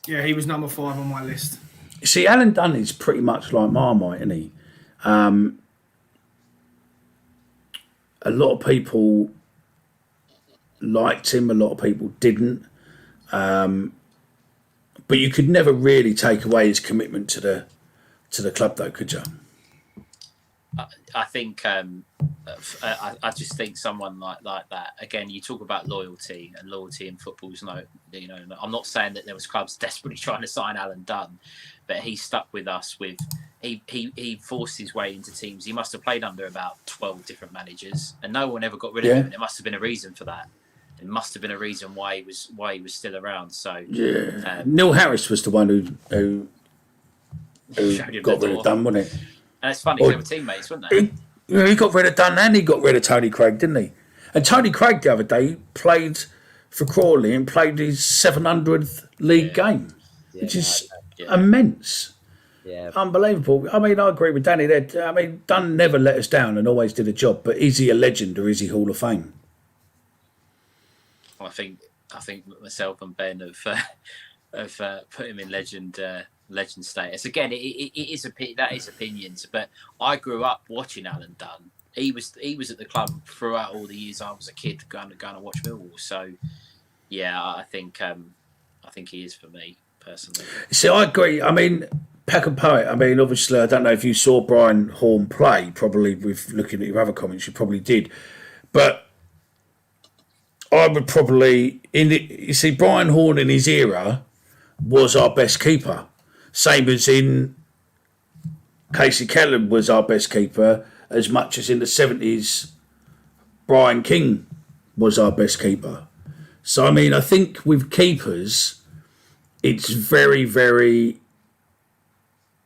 Yeah, he was number 5 on my list. You see, Alan Dunn is pretty much like Marmite, isn't he? A lot of people liked him, a lot of people didn't. But you could never really take away his commitment to the club, though, could you? I think I just think someone like that. Again, you talk about loyalty, and loyalty in football's I'm not saying that there was clubs desperately trying to sign Alan Dunn, but he stuck with us. He forced his way into teams. He must have played under about 12 different managers, and no one ever got rid of him. There must have been a reason for that. There must have been a reason why he was still around. So yeah, Neil Harris was the one who got rid of Dunn, wasn't it? And it's funny, they were teammates, weren't they? He got rid of Dunn and he got rid of Tony Craig, didn't he? And Tony Craig the other day played for Crawley and played his 700th league game, which is immense. Yeah, unbelievable. I mean, I agree with Danny there. I mean, Dunn never let us down and always did a job. But is he a legend or is he Hall of Fame? I think myself and Ben have put him in legend status. Again, that is opinions, but I grew up watching Alan Dunn. He was at the club throughout all the years I was a kid going to watch Millwall. So yeah, I think he is for me personally. See, I agree. I mean, Pack and Poet. I mean, obviously, I don't know if you saw Brian Horn play. Probably with looking at your other comments, you probably did, but I would probably you see Brian Horn in his era was our best keeper. Same as in Casey Keller was our best keeper, as much as in the 70s Brian King was our best keeper. So I mean, I think with keepers, it's very, very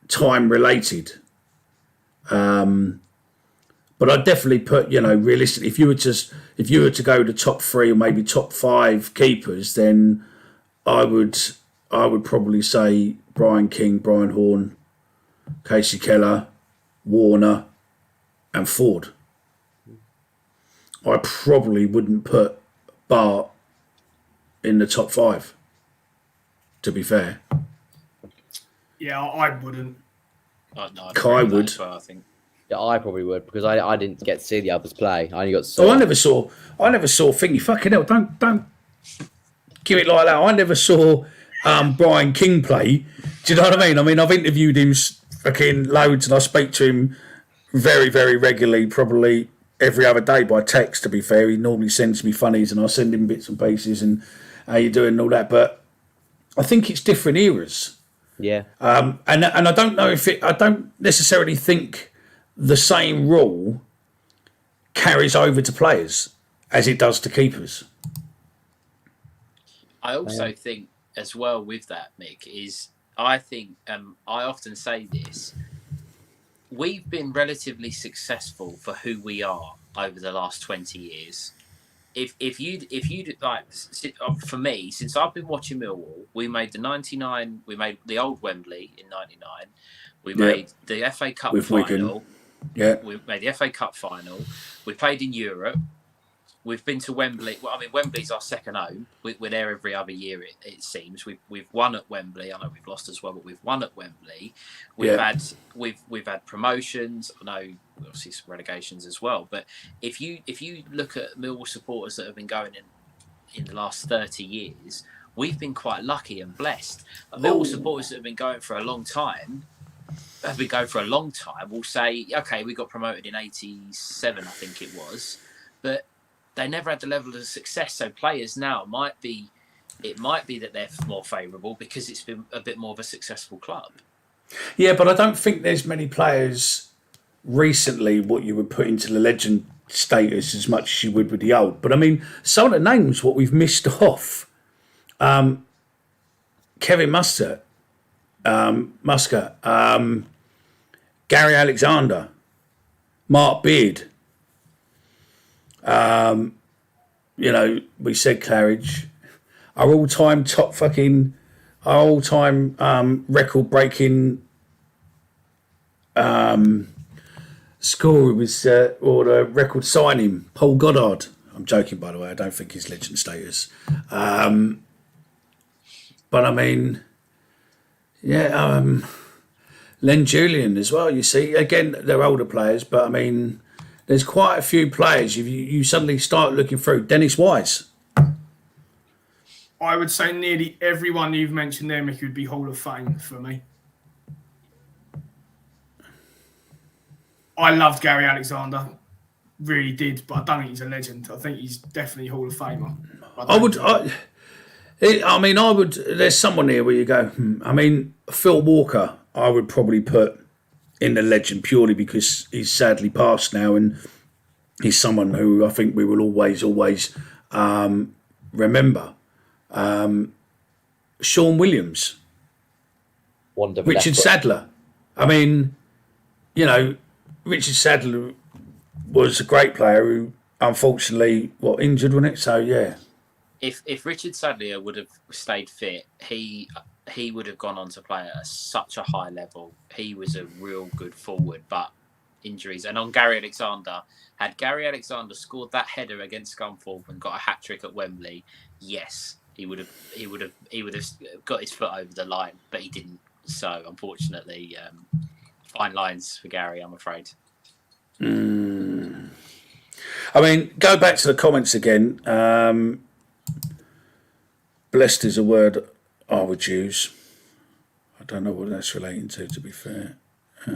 time related. But I'd definitely put, realistically, if you were to go to top 3 or maybe top 5 keepers, then I would probably say Brian King, Brian Horn, Casey Keller, Warner, and Ford. I probably wouldn't put Bart in the top 5, to be fair. Yeah, I wouldn't. No, Kai would. Well, I think. Yeah, I probably would because I didn't get to see the others play. I only got to see. I never saw Thingy. Fucking hell! Don't give it like that. I never saw Brian King play. Do you know what I mean? I mean, I've interviewed him fucking loads, and I speak to him very, very regularly, probably every other day by text. To be fair, he normally sends me funnies, and I send him bits and pieces and how you doing and all that. But I think it's different eras. Yeah. And I don't know if I don't necessarily think the same rule carries over to players as it does to keepers. I also think as well with that, Mick, is I think I often say this, we've been relatively successful for who we are over the last 20 years. if you like, for me, since I've been watching Millwall, we made the old Wembley in '99. We Yeah. made the FA Cup With final. Wigan. Yeah. We made the FA Cup final. We played in Europe. We've been to Wembley. Well, I mean, Wembley's our second home. We're there every other year. It seems we've won at Wembley. I know we've lost as well, but we've won at Wembley. We've had promotions. I know obviously some relegations as well. But if you look at Millwall supporters that have been going in the last 30 years, we've been quite lucky and blessed. Millwall supporters that have been going for a long time. Will say, okay, we got promoted in '87, I think it was, but they never had the level of success. So players now might be that they're more favourable because it's been a bit more of a successful club. Yeah, but I don't think there's many players recently what you would put into the legend status as much as you would with the old. But I mean, some of the names what we've missed off. Kevin Muscat, Gary Alexander, Mark Beard. We said Claridge. Our all-time record-breaking scorer was, or the record signing, Paul Goddard. I'm joking, by the way. I don't think he's legend status. But I mean, Len Julian as well. You see, again, they're older players, but I mean, there's quite a few players. You suddenly start looking through. Dennis Wise. I would say nearly everyone you've mentioned there, Mickey, would be Hall of Fame for me. I loved Gary Alexander, really did, but I don't think he's a legend. I think he's definitely Hall of Famer. I would. There's someone here where you go. I mean, Phil Walker, I would probably put in the legend purely because he's sadly passed now, and he's someone who I think we will always remember. Sean Williams, Richard Sadler. I mean, Richard Sadler was a great player who unfortunately injured, wasn't it? So yeah. If Richard Sadler would have stayed fit, he would have gone on to play at such a high level. He was a real good forward, but injuries. And on Gary Alexander, had Gary Alexander scored that header against Scunthorpe and got a hat trick at Wembley, yes, he would have got his foot over the line, but he didn't. So unfortunately, fine lines for Gary, I'm afraid. I mean, go back to the comments again. Blessed is a word I would use. I don't know what that's relating to be fair. I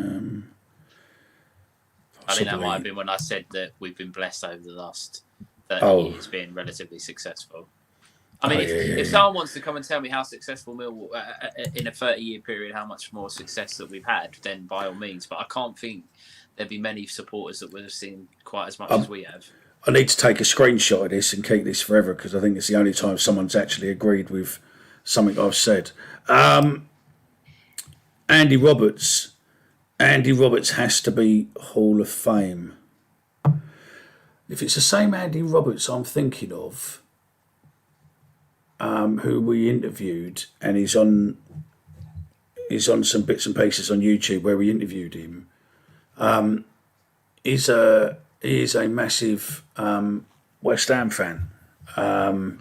think that might have been when I said that we've been blessed over the last 30 years being relatively successful. I mean, if someone wants to come and tell me how successful Millwall in a 30-year period, how much more success that we've had, then by all means. But I can't think there'd be many supporters that would have seen quite as much as we have. I need to take a screenshot of this and keep this forever because I think it's the only time someone's actually agreed with something I've said. Andy Roberts. Andy Roberts has to be Hall of Fame. If it's the same Andy Roberts I'm thinking of, who we interviewed, and he's on some bits and pieces on YouTube where we interviewed him. He is a massive West Ham fan, and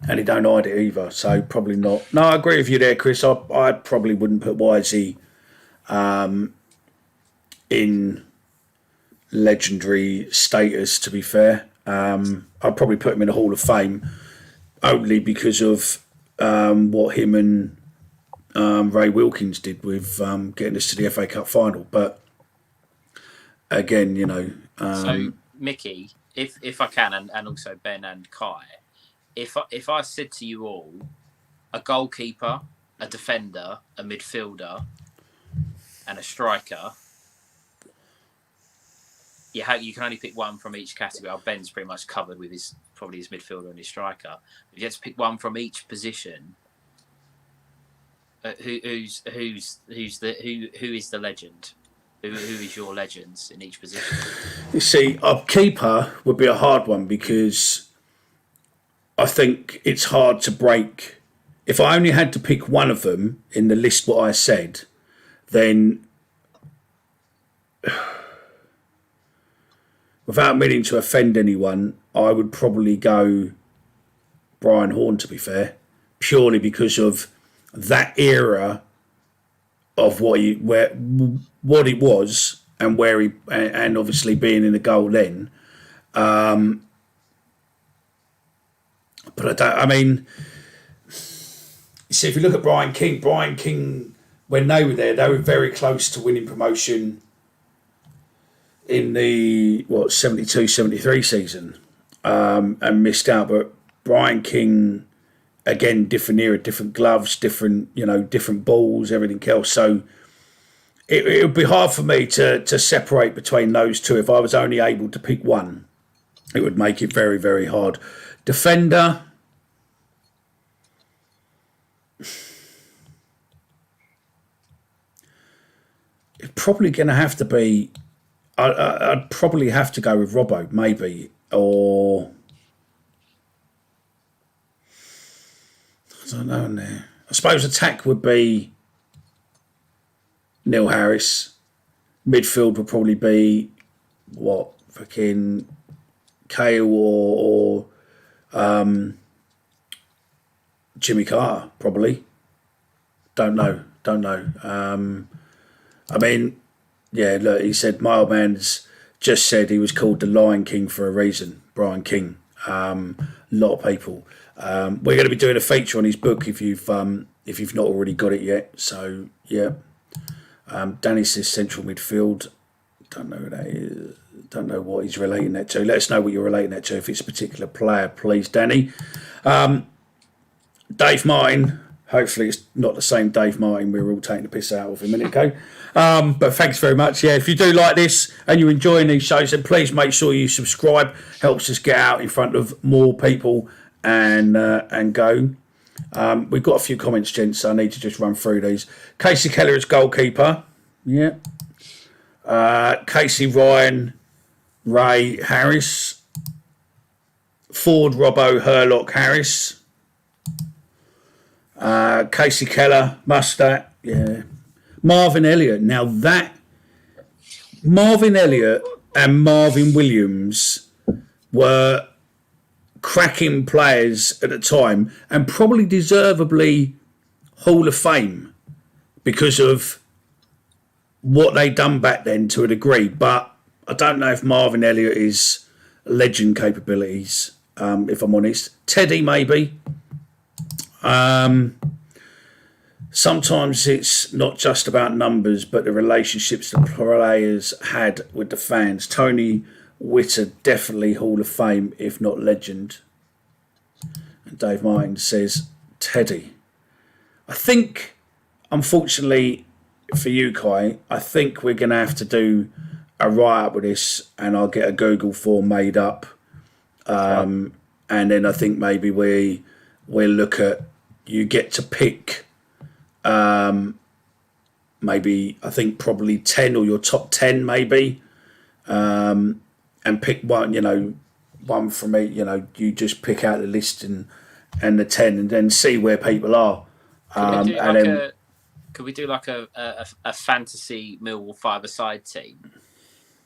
he don't hide it either. So probably not. No, I agree with you there, Chris. I probably wouldn't put Wisey in legendary status. To be fair, I'd probably put him in the Hall of Fame. Only because of what him and Ray Wilkins did with getting us to the FA Cup final. But again, so Mickey, if I can, and also Ben and Kai, if I said to you all, a goalkeeper, a defender, a midfielder, and a striker, you can only pick one from each category. Ben's pretty much covered with his midfielder and his striker. If you had to pick one from each position, who is the legend? Who is your legends in each position? You see, a keeper would be a hard one because I think it's hard to break. If I only had to pick one of them in the list, what I said, then without meaning to offend anyone, I would probably go Brian Horn, to be fair, purely because of that era of what it was and where he, and obviously being in the goal then. But I mean, see, if you look at Brian King, when they were there, they were very close to winning promotion in the 72-73 season, and missed out. But Brian King, again, different era, different gloves, different balls, everything else. So it would be hard for me to separate between those two. If I was only able to pick one, it would make it very, very hard. Defender. It's probably going to have to be. I'd probably have to go with Robbo, maybe, or I don't know. Now, I suppose attack would be Neil Harris. Midfield would probably be fucking Kale or Jimmy Carter, probably. Don't know. I mean, yeah, look, he said my old man's just said he was called the Lion King for a reason, Brian King. A lot of people. We're going to be doing a feature on his book if you've not already got it yet. So yeah, Danny says central midfield. Don't know who that is. Don't know what he's relating that to. Let us know what you're relating that to. If it's a particular player, please, Danny. Dave Martin. Hopefully it's not the same Dave Martin we were all taking the piss out of a minute ago. But thanks very much. Yeah, if you do like this and you're enjoying these shows, then please make sure you subscribe. Helps us get out in front of more people and go. We've got a few comments, gents, so I need to just run through these. Casey Keller is goalkeeper. Yeah. Casey, Ryan, Ray, Harris. Ford, Robbo, Herlock, Harris. Casey Keller, Mustat, yeah. Marvin Elliott. Now that Marvin Elliott and Marvin Williams were cracking players at the time and probably deservedly Hall of Fame because of what they done back then to a degree. But I don't know if Marvin Elliott is legend capabilities, if I'm honest. Teddy, maybe. Sometimes it's not just about numbers, but the relationships the players had with the fans. Tony Witter, definitely Hall of Fame, if not legend. And Dave Martin says Teddy. I think, unfortunately for you, Kai, I think we're going to have to do a write-up with this, and I'll get a Google form made up. And then I think maybe we'll look at, you get to pick maybe, I think probably 10 or your top 10 maybe, and pick one, one from each, you just pick out the list and the 10 and then see where people are. Could we do like a fantasy Millwall five-a-side team?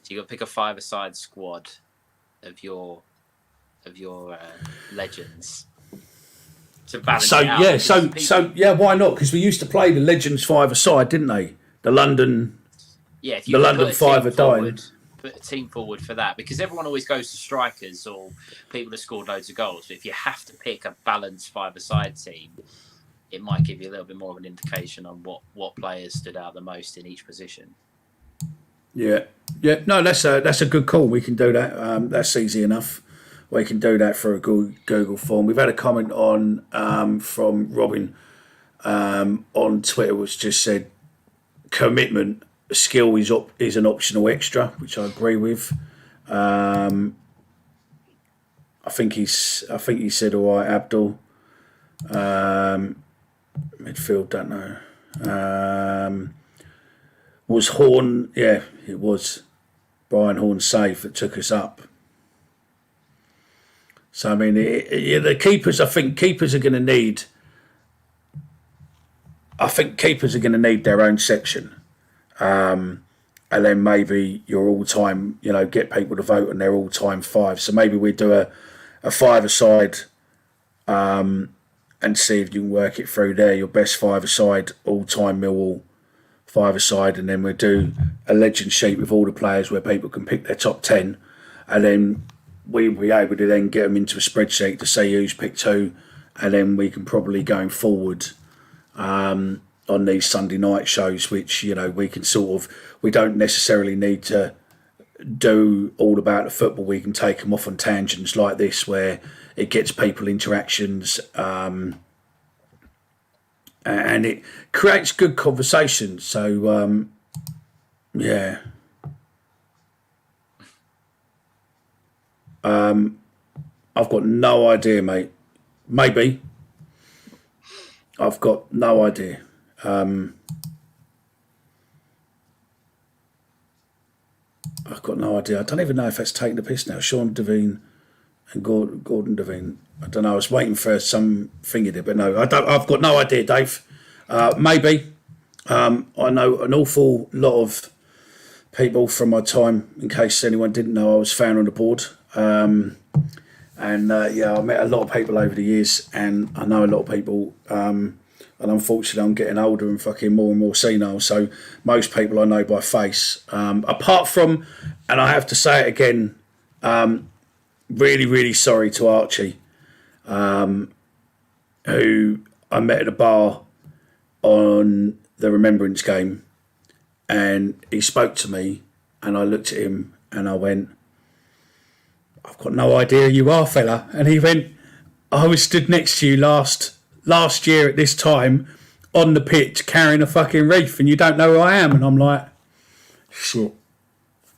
So you got to pick a five-a-side squad of your legends. To balance it out. Why not? Because we used to play the Legends five-a-side, didn't they? The London, if the London five-a-dime. Put a team forward for that, because everyone always goes to strikers or people that scored loads of goals. But if you have to pick a balanced five-a-side team, it might give you a little bit more of an indication on what players stood out the most in each position. Yeah. No, that's a good call. We can do that. That's easy enough. We can do that for a Google form. We've had a comment on from Robin on Twitter, which just said commitment, skill is an optional extra, which I agree with. I think he said all right, Abdul. Midfield, don't know. was Horn. Yeah, it was Brian Horn's save that took us up. So I mean, the keepers. I think keepers are going to need. I think keepers are going to need their own section, and then maybe your all-time. Get people to vote on their all-time five. So maybe we do a five-a-side, and see if you can work it through there. Your best five-a-side, all-time Millwall five-a-side, and then we'll do a legend sheet with all the players where people can pick their top 10, and then we'll be able to then get them into a spreadsheet to say who's picked who, and then we can probably going forward on these Sunday night shows, which we can we don't necessarily need to do all about the football. We can take them off on tangents like this where it gets people interactions, and it creates good conversation. So yeah. I've got no idea, mate. Maybe. I've got no idea. I've got no idea. I don't even know if that's taking the piss now. Sean Devine and Gordon Devine. I don't know. I was waiting for some thing in it, but no, I don't. I've got no idea, Dave. Maybe. I know an awful lot of people from my time. In case anyone didn't know, I was found on the board. I met a lot of people over the years, and I know a lot of people. And unfortunately, I'm getting older and fucking more and more senile. So most people I know by face. Apart from, and I have to say it again, really, really sorry to Archie, who I met at a bar on the Remembrance game, and he spoke to me, and I looked at him and I went, I've got no idea who you are, fella. And he went, I was stood next to you last year at this time on the pitch carrying a fucking wreath, and you don't know who I am. And I'm like, shit,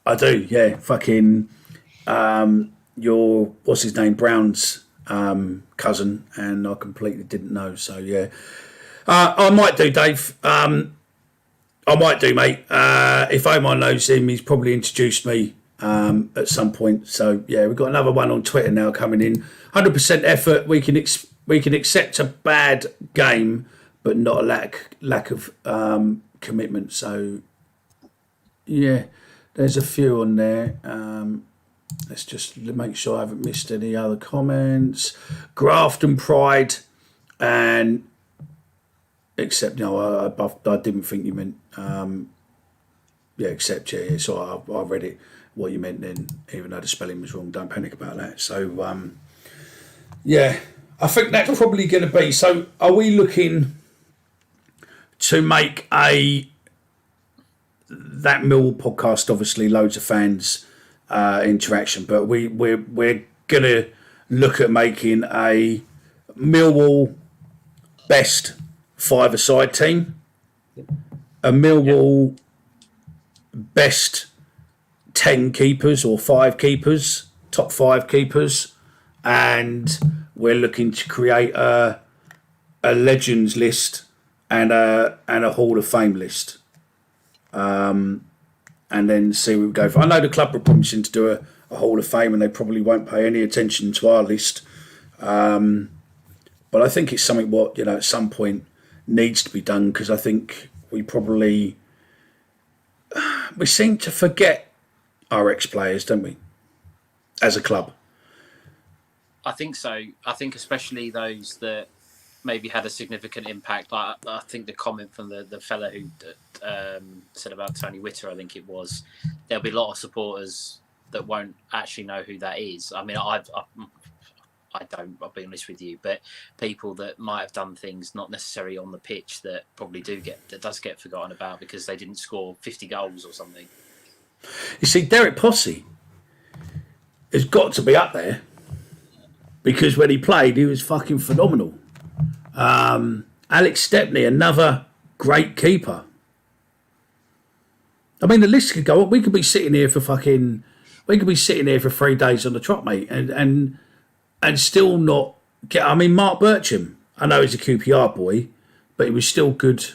I do, yeah. Fucking your, what's his name, Brown's cousin, and I completely didn't know. So yeah, I might do, Dave. I might do, mate. If Omar knows him, he's probably introduced me at some point. So yeah, we've got another one on Twitter now coming in. 100% effort. We can accept a bad game, but not a lack of commitment. So yeah, there's a few on there. Let's just make sure I haven't missed any other comments. Graft and pride, and except no, I didn't think you meant except yeah. So I read it what you meant then, even though the spelling was wrong. Don't panic about that. So yeah, I think that's probably going to be. So are we looking to make that Millwall podcast? Obviously, loads of fans interaction, but we're going to look at making a Millwall best five-a-side team, a Millwall best 10 keepers or 5 keepers, top 5 keepers, and we're looking to create a legends list and a Hall of Fame list, and then see what we go for. I know the club are promising to do a Hall of Fame, and they probably won't pay any attention to our list, but I think it's something what at some point needs to be done, because I think we seem to forget our ex-players, don't we, as a club? I think so. I think especially those that maybe had a significant impact. I think the comment from the fella who said about Tony Witter, I think it was, there'll be a lot of supporters that won't actually know who that is. I mean, I don't, I'll be honest with you, but people that might have done things not necessarily on the pitch that probably does get forgotten about because they didn't score 50 goals or something. You see, Derek Posse has got to be up there, because when he played, he was fucking phenomenal. Alex Stepney, another great keeper. I mean, the list could go on. We could be sitting here for 3 days on the trot, mate, and still not get. I mean, Mark Bircham, I know he's a QPR boy, but he was still good.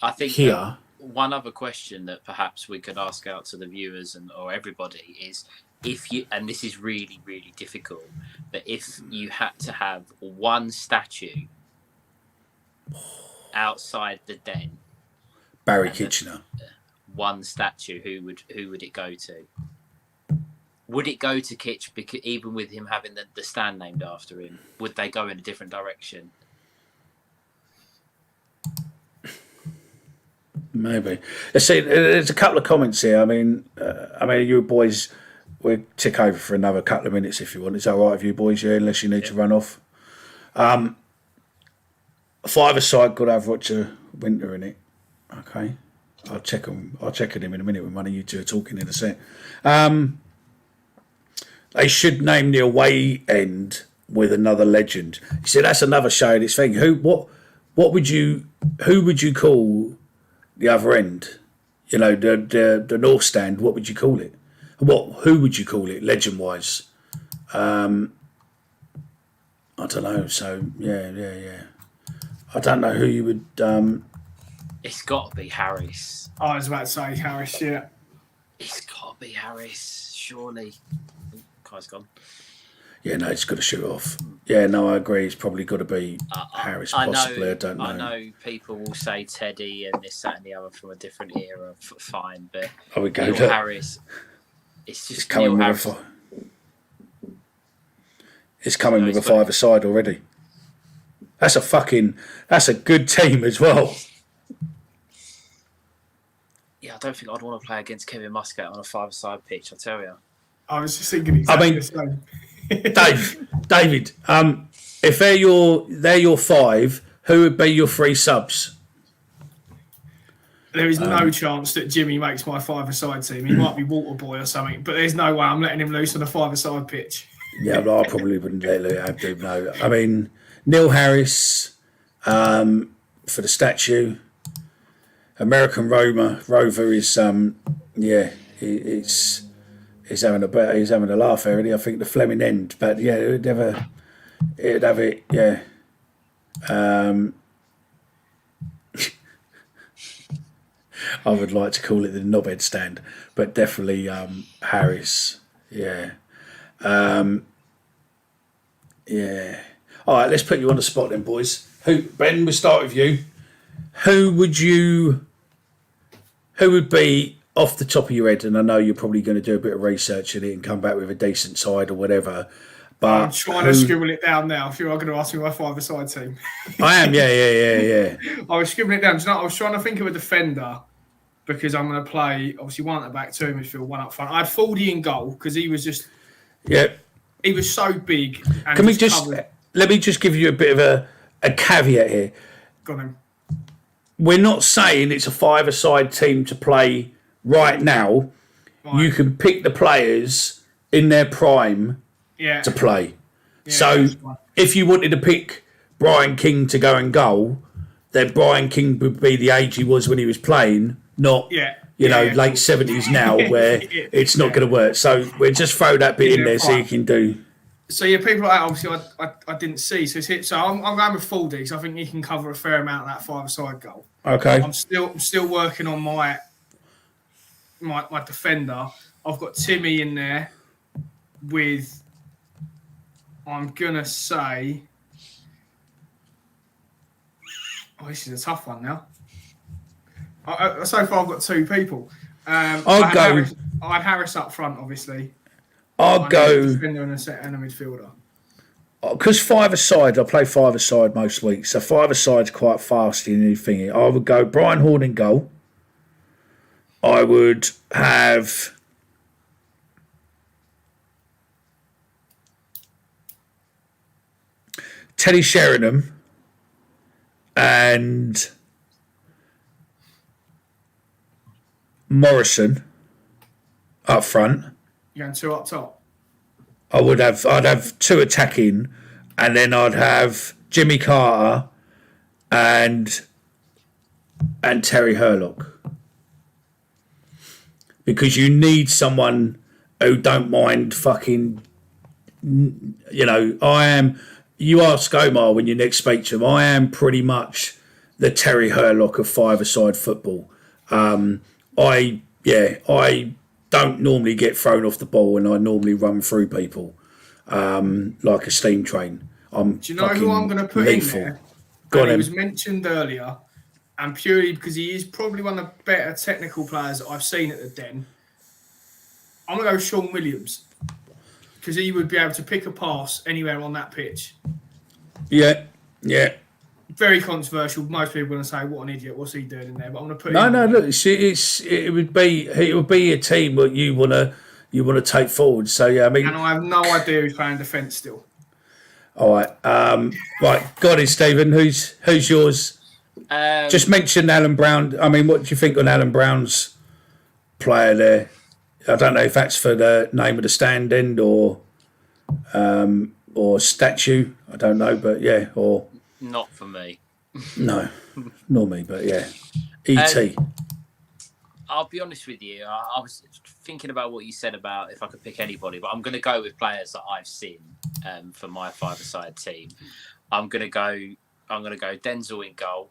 I think here. one other question that perhaps we could ask out to the viewers or everybody is, if you, and this is really, really difficult, but if you had to have one statue outside the Den, Barry Kitchener. One statue, who would it go to? Would it go to Kitch, because even with him having the stand named after him, would they go in a different direction? Maybe. See, there's a couple of comments here. I mean, you boys, we'll tick over for another couple of minutes if you want. Is that all right with you boys? Yeah, unless you need to run off. Five-a-side could have Roger Winter in it. Okay, I'll check on him in a minute when one of you two are talking in a sec. They should name the away end with another legend. You see, that's another showing its thing. Who would you call the other end? You know, the North Stand. What would you call it? Who would you call it, legend wise? I don't know. So yeah. I don't know who you would. It's got to be Harris. I was about to say Harris. Yeah. It's got to be Harris, surely. Kai's gone. Yeah, no, it's got to shoot off. Yeah, no, I agree. It's probably got to be Harris, possibly. I don't know. I know people will say Teddy and this, that, and the other from a different era. Fine, but I would go Neil to Harris. It's just coming Neil with Harris. It's coming with a five-a-side already. That's a good team as well. Yeah, I don't think I'd want to play against Kevin Muscat on a five-a-side pitch, I tell you. I was just thinking exactly the same. David, if they're your five, who would be your three subs? There is no chance that Jimmy makes my five-a-side team. He might be Waterboy or something, but there's no way I'm letting him loose on a five-a-side pitch. Yeah, but I probably wouldn't let him know. I mean, Neil Harris for the statue. American Rover is he's having a laugh there, really. I think the Fleming end, but yeah, it'd have it, yeah. I would like to call it the knobhead stand, but definitely Harris, yeah. Yeah. All right, let's put you on the spot then, boys. Ben, we'll start with you. Who would be off the top of your head? And I know you're probably going to do a bit of research in it and come back with a decent side or whatever. But I'm trying to scribble it down now. If you are going to ask me my five-a-side team, I am. Yeah. I was scribbling it down. Do you know, I was trying to think of a defender because I'm going to play obviously one at the back, two in midfield, one up front. I had Fordy in goal because he was just he was so big. And let me just give you a bit of a caveat here. Got him. We're not saying it's a five-a-side team to play right now. Right. You can pick the players in their prime to play. Yeah, so if you wanted to pick Brian King to go and goal, then Brian King would be the age he was when he was late 70s now where it's not going to work. So we'll just throw that bit in there so you can do. So people like that, obviously I didn't see. So I'm going with Fordy because I think he can cover a fair amount of that five-a-side goal. Okay. I'm still working on my defender. I've got Timmy in there with, I'm gonna say, this is a tough one now. So far I've got two people. I had Harris up front, obviously. I'll go a defender and a midfielder. Because five-a-side, I play five-a-side most weeks, so five-a-side's quite fast in anything. I would go Brian Horn in goal. I would have Teddy Sheringham and Morrison up front. You're going two up top? I'd have two attacking, and then I'd have Jimmy Carter and Terry Hurlock. Because you need someone who don't mind fucking, you ask Omar when you next speak to him, I am pretty much the Terry Hurlock of five-a-side football. I don't normally get thrown off the ball, and I normally run through people like a steam train. Do you know who I'm going to put lethal. in there? Go on, He then. was mentioned earlier, and purely because he is probably one of the better technical players that I've seen at the Den. I'm going to go Sean Williams, because he would be able to pick a pass anywhere on that pitch. Yeah. Very controversial. Most people are going to say, "What an idiot! What's he doing in there?" But I'm going to put Look, it would be a team that you want to take forward. So yeah, I mean, and I have no idea who's playing defence still. All right, right. Got it, Stephen. Who's yours? Just mention Alan Brown. I mean, what do you think on Alan Brown's player there? I don't know if that's for the name of the stand end or statue. I don't know, but yeah, or not for me. No, nor me, but yeah, E.T. I'll be honest with you. I was thinking about what you said about if I could pick anybody, but I'm going to go with players that I've seen for my five-a-side team. I'm going to go Denzel in goal.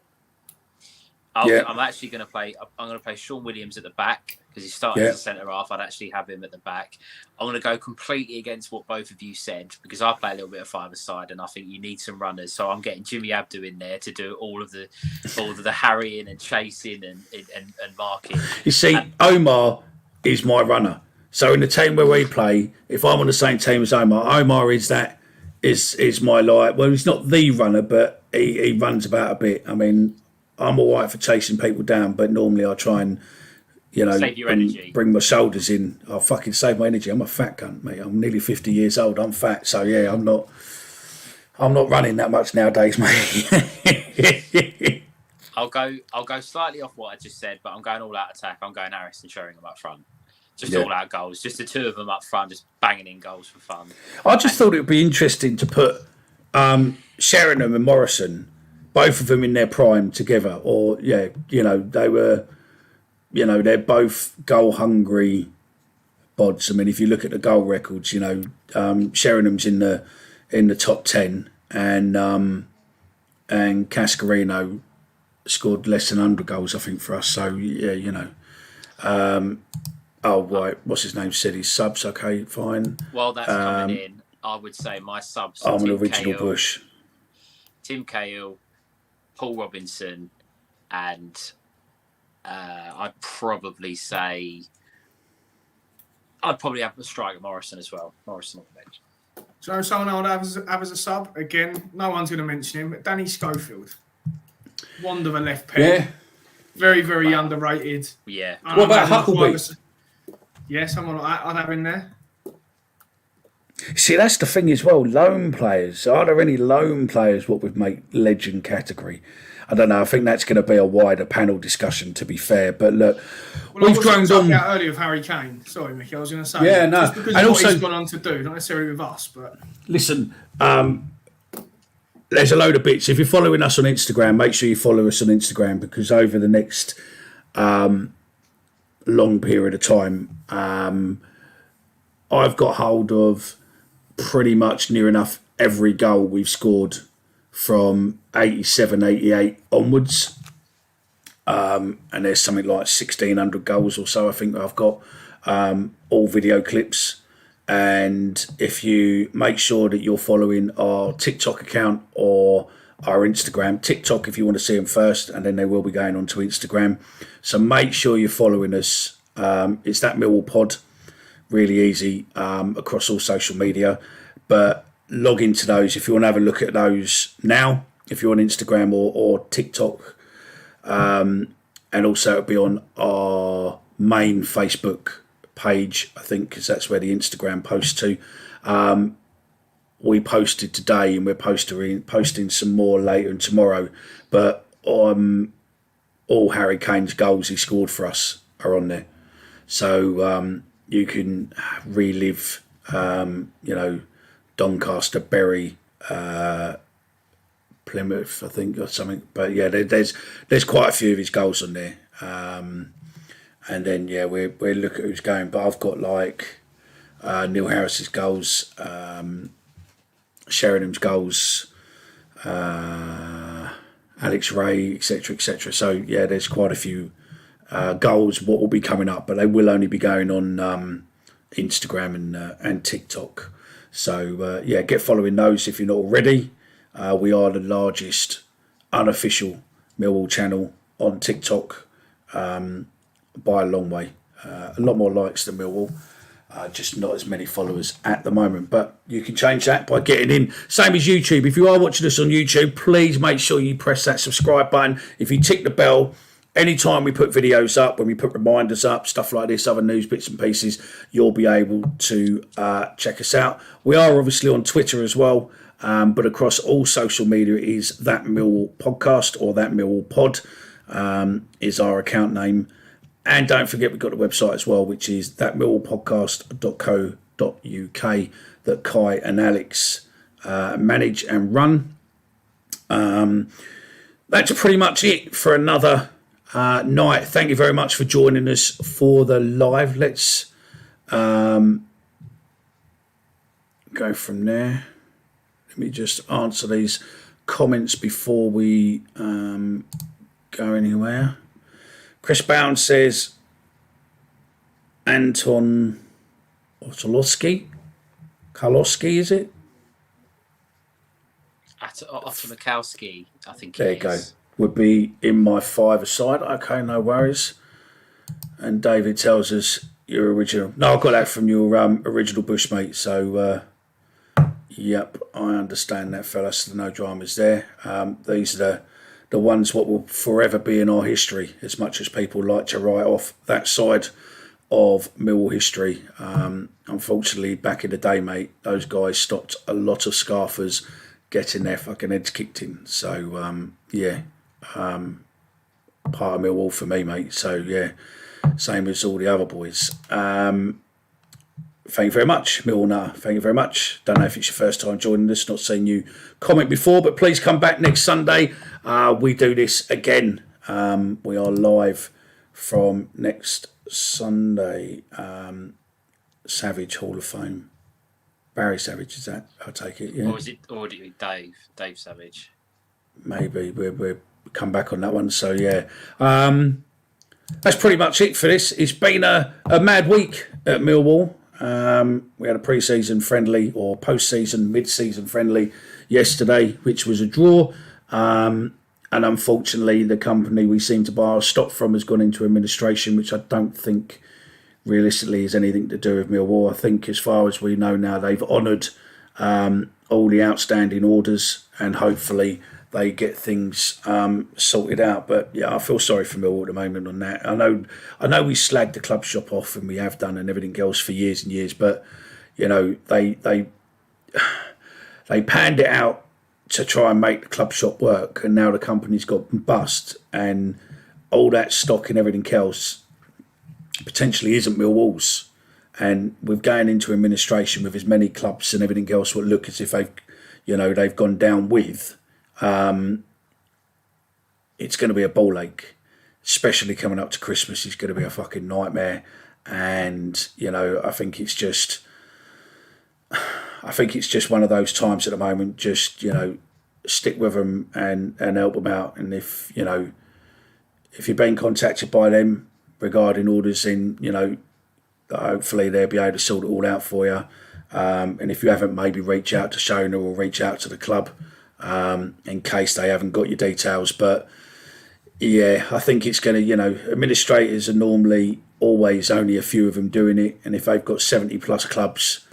I'm actually going to play. I'm going to play Sean Williams at the back because he's starting as a centre half. I'd actually have him at the back. I'm going to go completely against what both of you said because I play a little bit of five-a-side and I think you need some runners. So I'm getting Jimmy Abdu in there to do all of the harrying and chasing and marking. You see, Omar is my runner. So in the team where we play, if I'm on the same team as Omar is my well, he's not the runner, but he runs about a bit. I mean, I'm all right for chasing people down, but normally I try and, save your energy. Bring my shoulders in. I'll fucking save my energy. I'm a fat cunt, mate. I'm nearly 50 years old. I'm fat. So yeah, I'm not running that much nowadays, mate. I'll go slightly off what I just said, but I'm going all out attack. I'm going Harris and Sheringham up front. Just all out goals. Just the two of them up front, just banging in goals for fun. I just thought it would be interesting to put Sheringham and Morrison, both of them in their prime together. Or, they were, they're both goal-hungry bods. I mean, if you look at the goal records, Sheringham's in the top 10 and Cascarino scored less than 100 goals, I think, for us. So, yeah, what's his name? Said his subs. Okay, fine. While that's coming in, I would say my subs. I'm an original Bush. Tim Cahill, Paul Robinson, and I'd probably have a striker Morrison as well. Morrison on the bench. So someone I would have as a sub again. No one's going to mention him. But Danny Schofield, wand of a left peg. Yeah. Very, very underrated. Yeah. What about Huckleby? Yeah, someone like that I'd have in there. See, that's the thing as well. Loan players. Are there any loan players what would make legend category? I don't know. I think that's going to be a wider panel discussion, to be fair. But look, we've grown on. Earlier of Harry Kane. Sorry, Mickey. I was going to say. Yeah, no. Just because of what he's gone on to do, not necessarily with us, but listen. There's a load of bits. If you're following us on Instagram, make sure you follow us on Instagram because over the next long period of time, I've got hold of pretty much near enough every goal we've scored from 87, 88 onwards. And there's something like 1,600 goals or so I think I've got, all video clips. And if you make sure that you're following our TikTok account or our Instagram, TikTok if you want to see them first, and then they will be going on to Instagram. So make sure you're following us. It's that Millwall Pod. Really easy across all social media. But log into those if you want to have a look at those now, if you're on Instagram or TikTok. And also it'll be on our main Facebook page, I think, because that's where the Instagram posts to. We posted today and we're posting some more later and tomorrow. But all Harry Kane's goals he scored for us are on there. So you can relive, Doncaster, Bury, Plymouth, I think, or something. But yeah, there's quite a few of his goals on there. And then we'll look at who's going. But I've got like Neil Harris's goals, Sheringham's goals, Alex Ray, etc., etc. So yeah, there's quite a few goals, what will be coming up, but they will only be going on Instagram and TikTok. So yeah, get following those if you're not already. We are the largest unofficial Millwall channel on TikTok by a long way. A lot more likes than Millwall. Just not as many followers at the moment, but you can change that by getting in. Same as YouTube. If you are watching us on YouTube, please make sure you press that subscribe button. If you tick the bell, anytime we put videos up, when we put reminders up, stuff like this, other news bits and pieces, you'll be able to check us out. We are obviously on Twitter as well, but across all social media it is That Millwall Podcast, or That Millwall Pod is our account name. And don't forget, we've got the website as well, which is thatmillwallpodcast.co.uk that Kai and Alex manage and run. That's pretty much it for another night. Thank you very much for joining us for the live. Let's go from there. Let me just answer these comments before we go anywhere. Chris Bound says Anton Otolowski. Karlowski, is it? Otomakowski, I think. There you go. Would be in my five-a-side. Okay, no worries. And David tells us your original. No, I got that from your original Bushmate. So, yep, I understand that, fella. So no dramas there. These are the ones what will forever be in our history, as much as people like to write off that side of Millwall history. Unfortunately, back in the day, mate, those guys stopped a lot of scarfers getting their fucking heads kicked in. So, yeah, part of Millwall for me, mate. So, yeah, same as all the other boys. Thank you very much, Millwall. Thank you very much. Don't know if it's your first time joining us, not seen you comment before, but please come back next Sunday. We do this again. We are live from next Sunday. Savage Hall of Fame. Barry Savage, is that? I take it, yeah. Or is it Dave Savage? Maybe we'll come back on that one. So yeah, that's pretty much it for this. It's been a mad week at Millwall. We had a pre-season friendly, or post-season, mid-season friendly yesterday, which was a draw. And unfortunately, the company we seem to buy our stock from has gone into administration, which I don't think realistically has anything to do with Millwall. I think, as far as we know now, they've honoured all the outstanding orders, and hopefully they get things sorted out. But yeah, I feel sorry for Millwall at the moment on that. I know we slagged the club shop off, and we have done, and everything else for years and years. But you know, they panned it out to try and make the club shop work, and now the company's got bust, and all that stock and everything else potentially isn't Millwall's. And with going into administration with as many clubs and everything else will look as if they've gone down with. It's going to be a ball ache, especially coming up to Christmas. It's going to be a fucking nightmare. And I think it's just one of those times at the moment. Just stick with them and help them out. And if you're being contacted by them regarding orders, in hopefully they'll be able to sort it all out for you. And if you haven't, maybe reach out to Shona or reach out to the club. In case they haven't got your details. But yeah, I think it's going to, administrators are normally always only a few of them doing it, and if they've got 70 plus clubs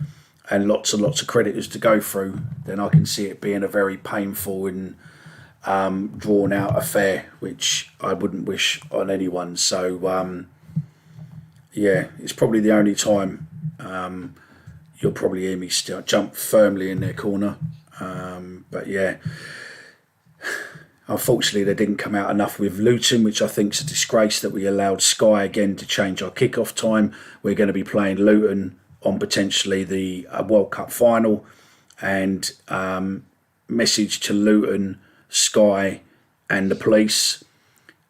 and lots and lots of creditors to go through, then I can see it being a very painful and drawn out affair, which I wouldn't wish on anyone. So yeah, it's probably the only time you'll probably hear me still jump firmly in their corner. But yeah, unfortunately they didn't come out enough with Luton, which I think is a disgrace that we allowed Sky again to change our kick-off time. We're going to be playing Luton on potentially the World Cup final, and message to Luton, Sky and the police: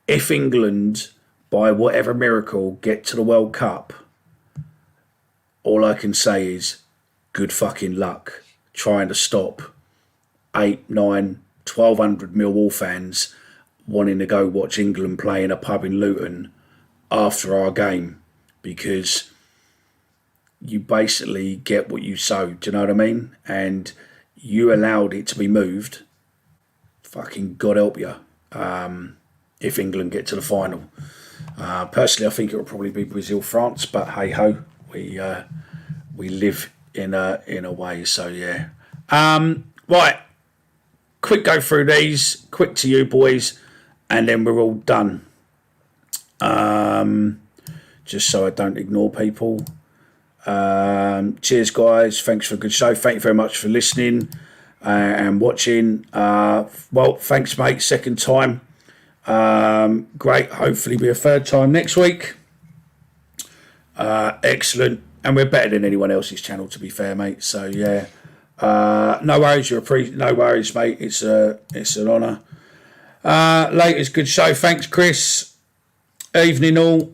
if England, by whatever miracle, get to the World Cup, all I can say is good fucking luck trying to stop 8, 9, 1,200 Millwall fans wanting to go watch England play in a pub in Luton after our game, because you basically get what you sow. Do you know what I mean? And you allowed it to be moved. Fucking God help you. If England get to the final, personally, I think it will probably be Brazil, France. But hey ho, we live in a way. So yeah. Right. Quick go through these. Quick to you boys, and then we're all done. Just so I don't ignore people. Cheers, guys. Thanks for a good show. Thank you very much for listening and watching. Well, thanks, mate. Second time. Great. Hopefully, be a third time next week. Excellent. And we're better than anyone else's channel, to be fair, mate. So yeah. No worries. No worries, mate. It's an honour. Latest good show. Thanks, Chris. Evening all.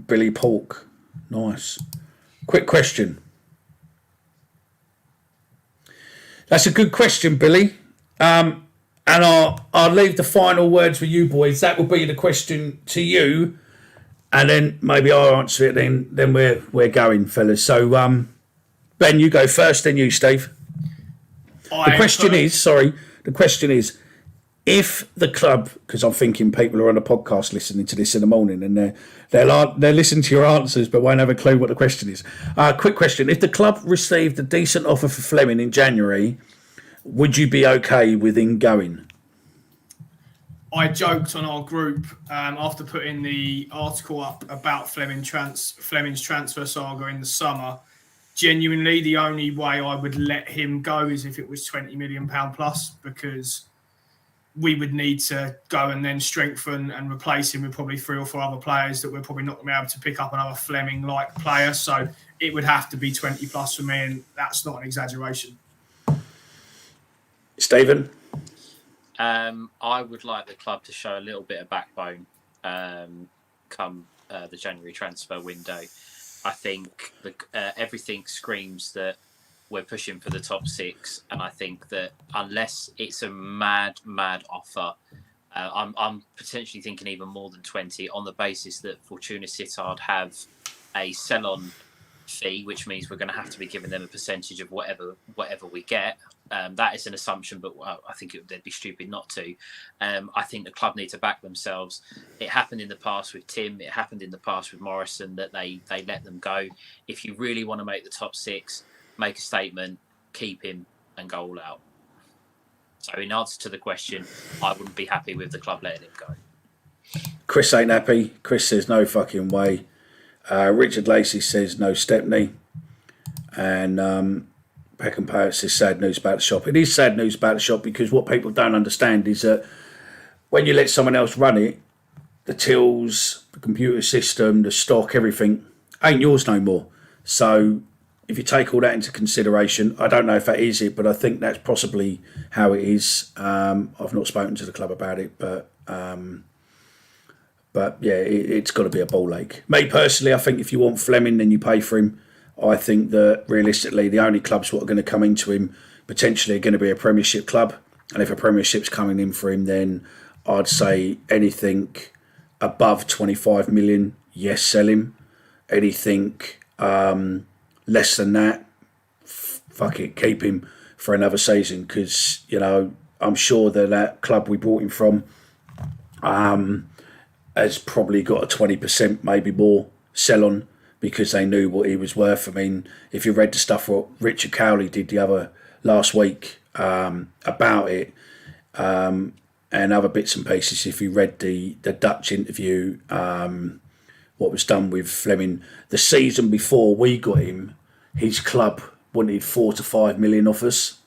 Billy Pork. Nice. Quick question. That's a good question, Billy. And I'll leave the final words with you boys. That will be the question to you, and then maybe I'll answer it. Then we're going, fellas. So Ben, you go first. Then you, Steve. The question is, if the club, because I'm thinking people are on a podcast listening to this in the morning, and they'll listen to your answers but won't have a clue what the question is. Quick question: if the club received a decent offer for Fleming in January, would you be okay with him going? I joked on our group after putting the article up about Fleming's transfer saga in the summer. Genuinely, the only way I would let him go is if it was £20 million plus, because we would need to go and then strengthen and replace him with probably 3 or 4 other players that we're probably not going to be able to pick up another Fleming-like player. So it would have to be 20 plus for me, and that's not an exaggeration. Stephen? I would like the club to show a little bit of backbone come the January transfer window. I think everything screams that we're pushing for the top 6, and I think that unless it's a mad offer, I'm potentially thinking even more than 20, on the basis that Fortuna Sittard have a sell-on fee, which means we're going to have to be giving them a percentage of whatever we get. That is an assumption, but I think they'd be stupid not to. I think the club need to back themselves. It happened in the past with Tim. It happened in the past with Morrison, that they let them go. If you really want to make the top 6, make a statement, keep him, and go all out. So in answer to the question, I wouldn't be happy with the club letting him go. Chris ain't happy. Chris says no fucking way. Richard Lacey says no Stepney. And Peckham Poet says sad news about the shop. It is sad news about the shop, because what people don't understand is that when you let someone else run it, the tills, the computer system, the stock, everything ain't yours no more. So if you take all that into consideration, I don't know if that is it, but I think that's possibly how it is. I've not spoken to the club about it, but yeah, it's got to be a ball ache. Me personally, I think if you want Fleming, then you pay for him. I think that realistically, the only clubs that are going to come into him potentially are going to be a Premiership club. And if a Premiership's coming in for him, then I'd say anything above 25 million, yes, sell him. Anything less than that, fuck it, keep him for another season, because, you know, I'm sure that club we brought him from has probably got a 20%, maybe more, sell on, because they knew what he was worth. I mean, if you read the stuff what Richard Cowley did last week about it, and other bits and pieces, if you read the Dutch interview, what was done with Fleming the season before we got him, his club wanted 4 to 5 million off us,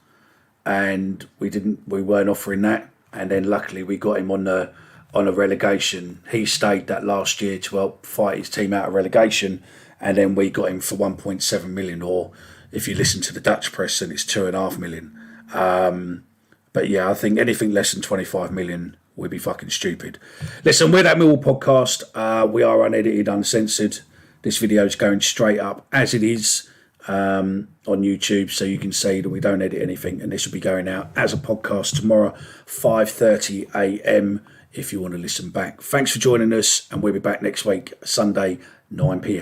and we weren't offering that. And then luckily we got him on a relegation. He stayed that last year to help fight his team out of relegation, and then we got him for 1.7 million, or if you listen to the Dutch press, then it's 2.5 million. But yeah, I think anything less than 25 million would be fucking stupid. Listen, we're that Millwall podcast. We are unedited, uncensored. This video is going straight up as it is on YouTube, so you can see that we don't edit anything, and this will be going out as a podcast tomorrow, 5:30 a.m. if you want to listen back. Thanks for joining us, and we'll be back next week, Sunday, 9 p.m.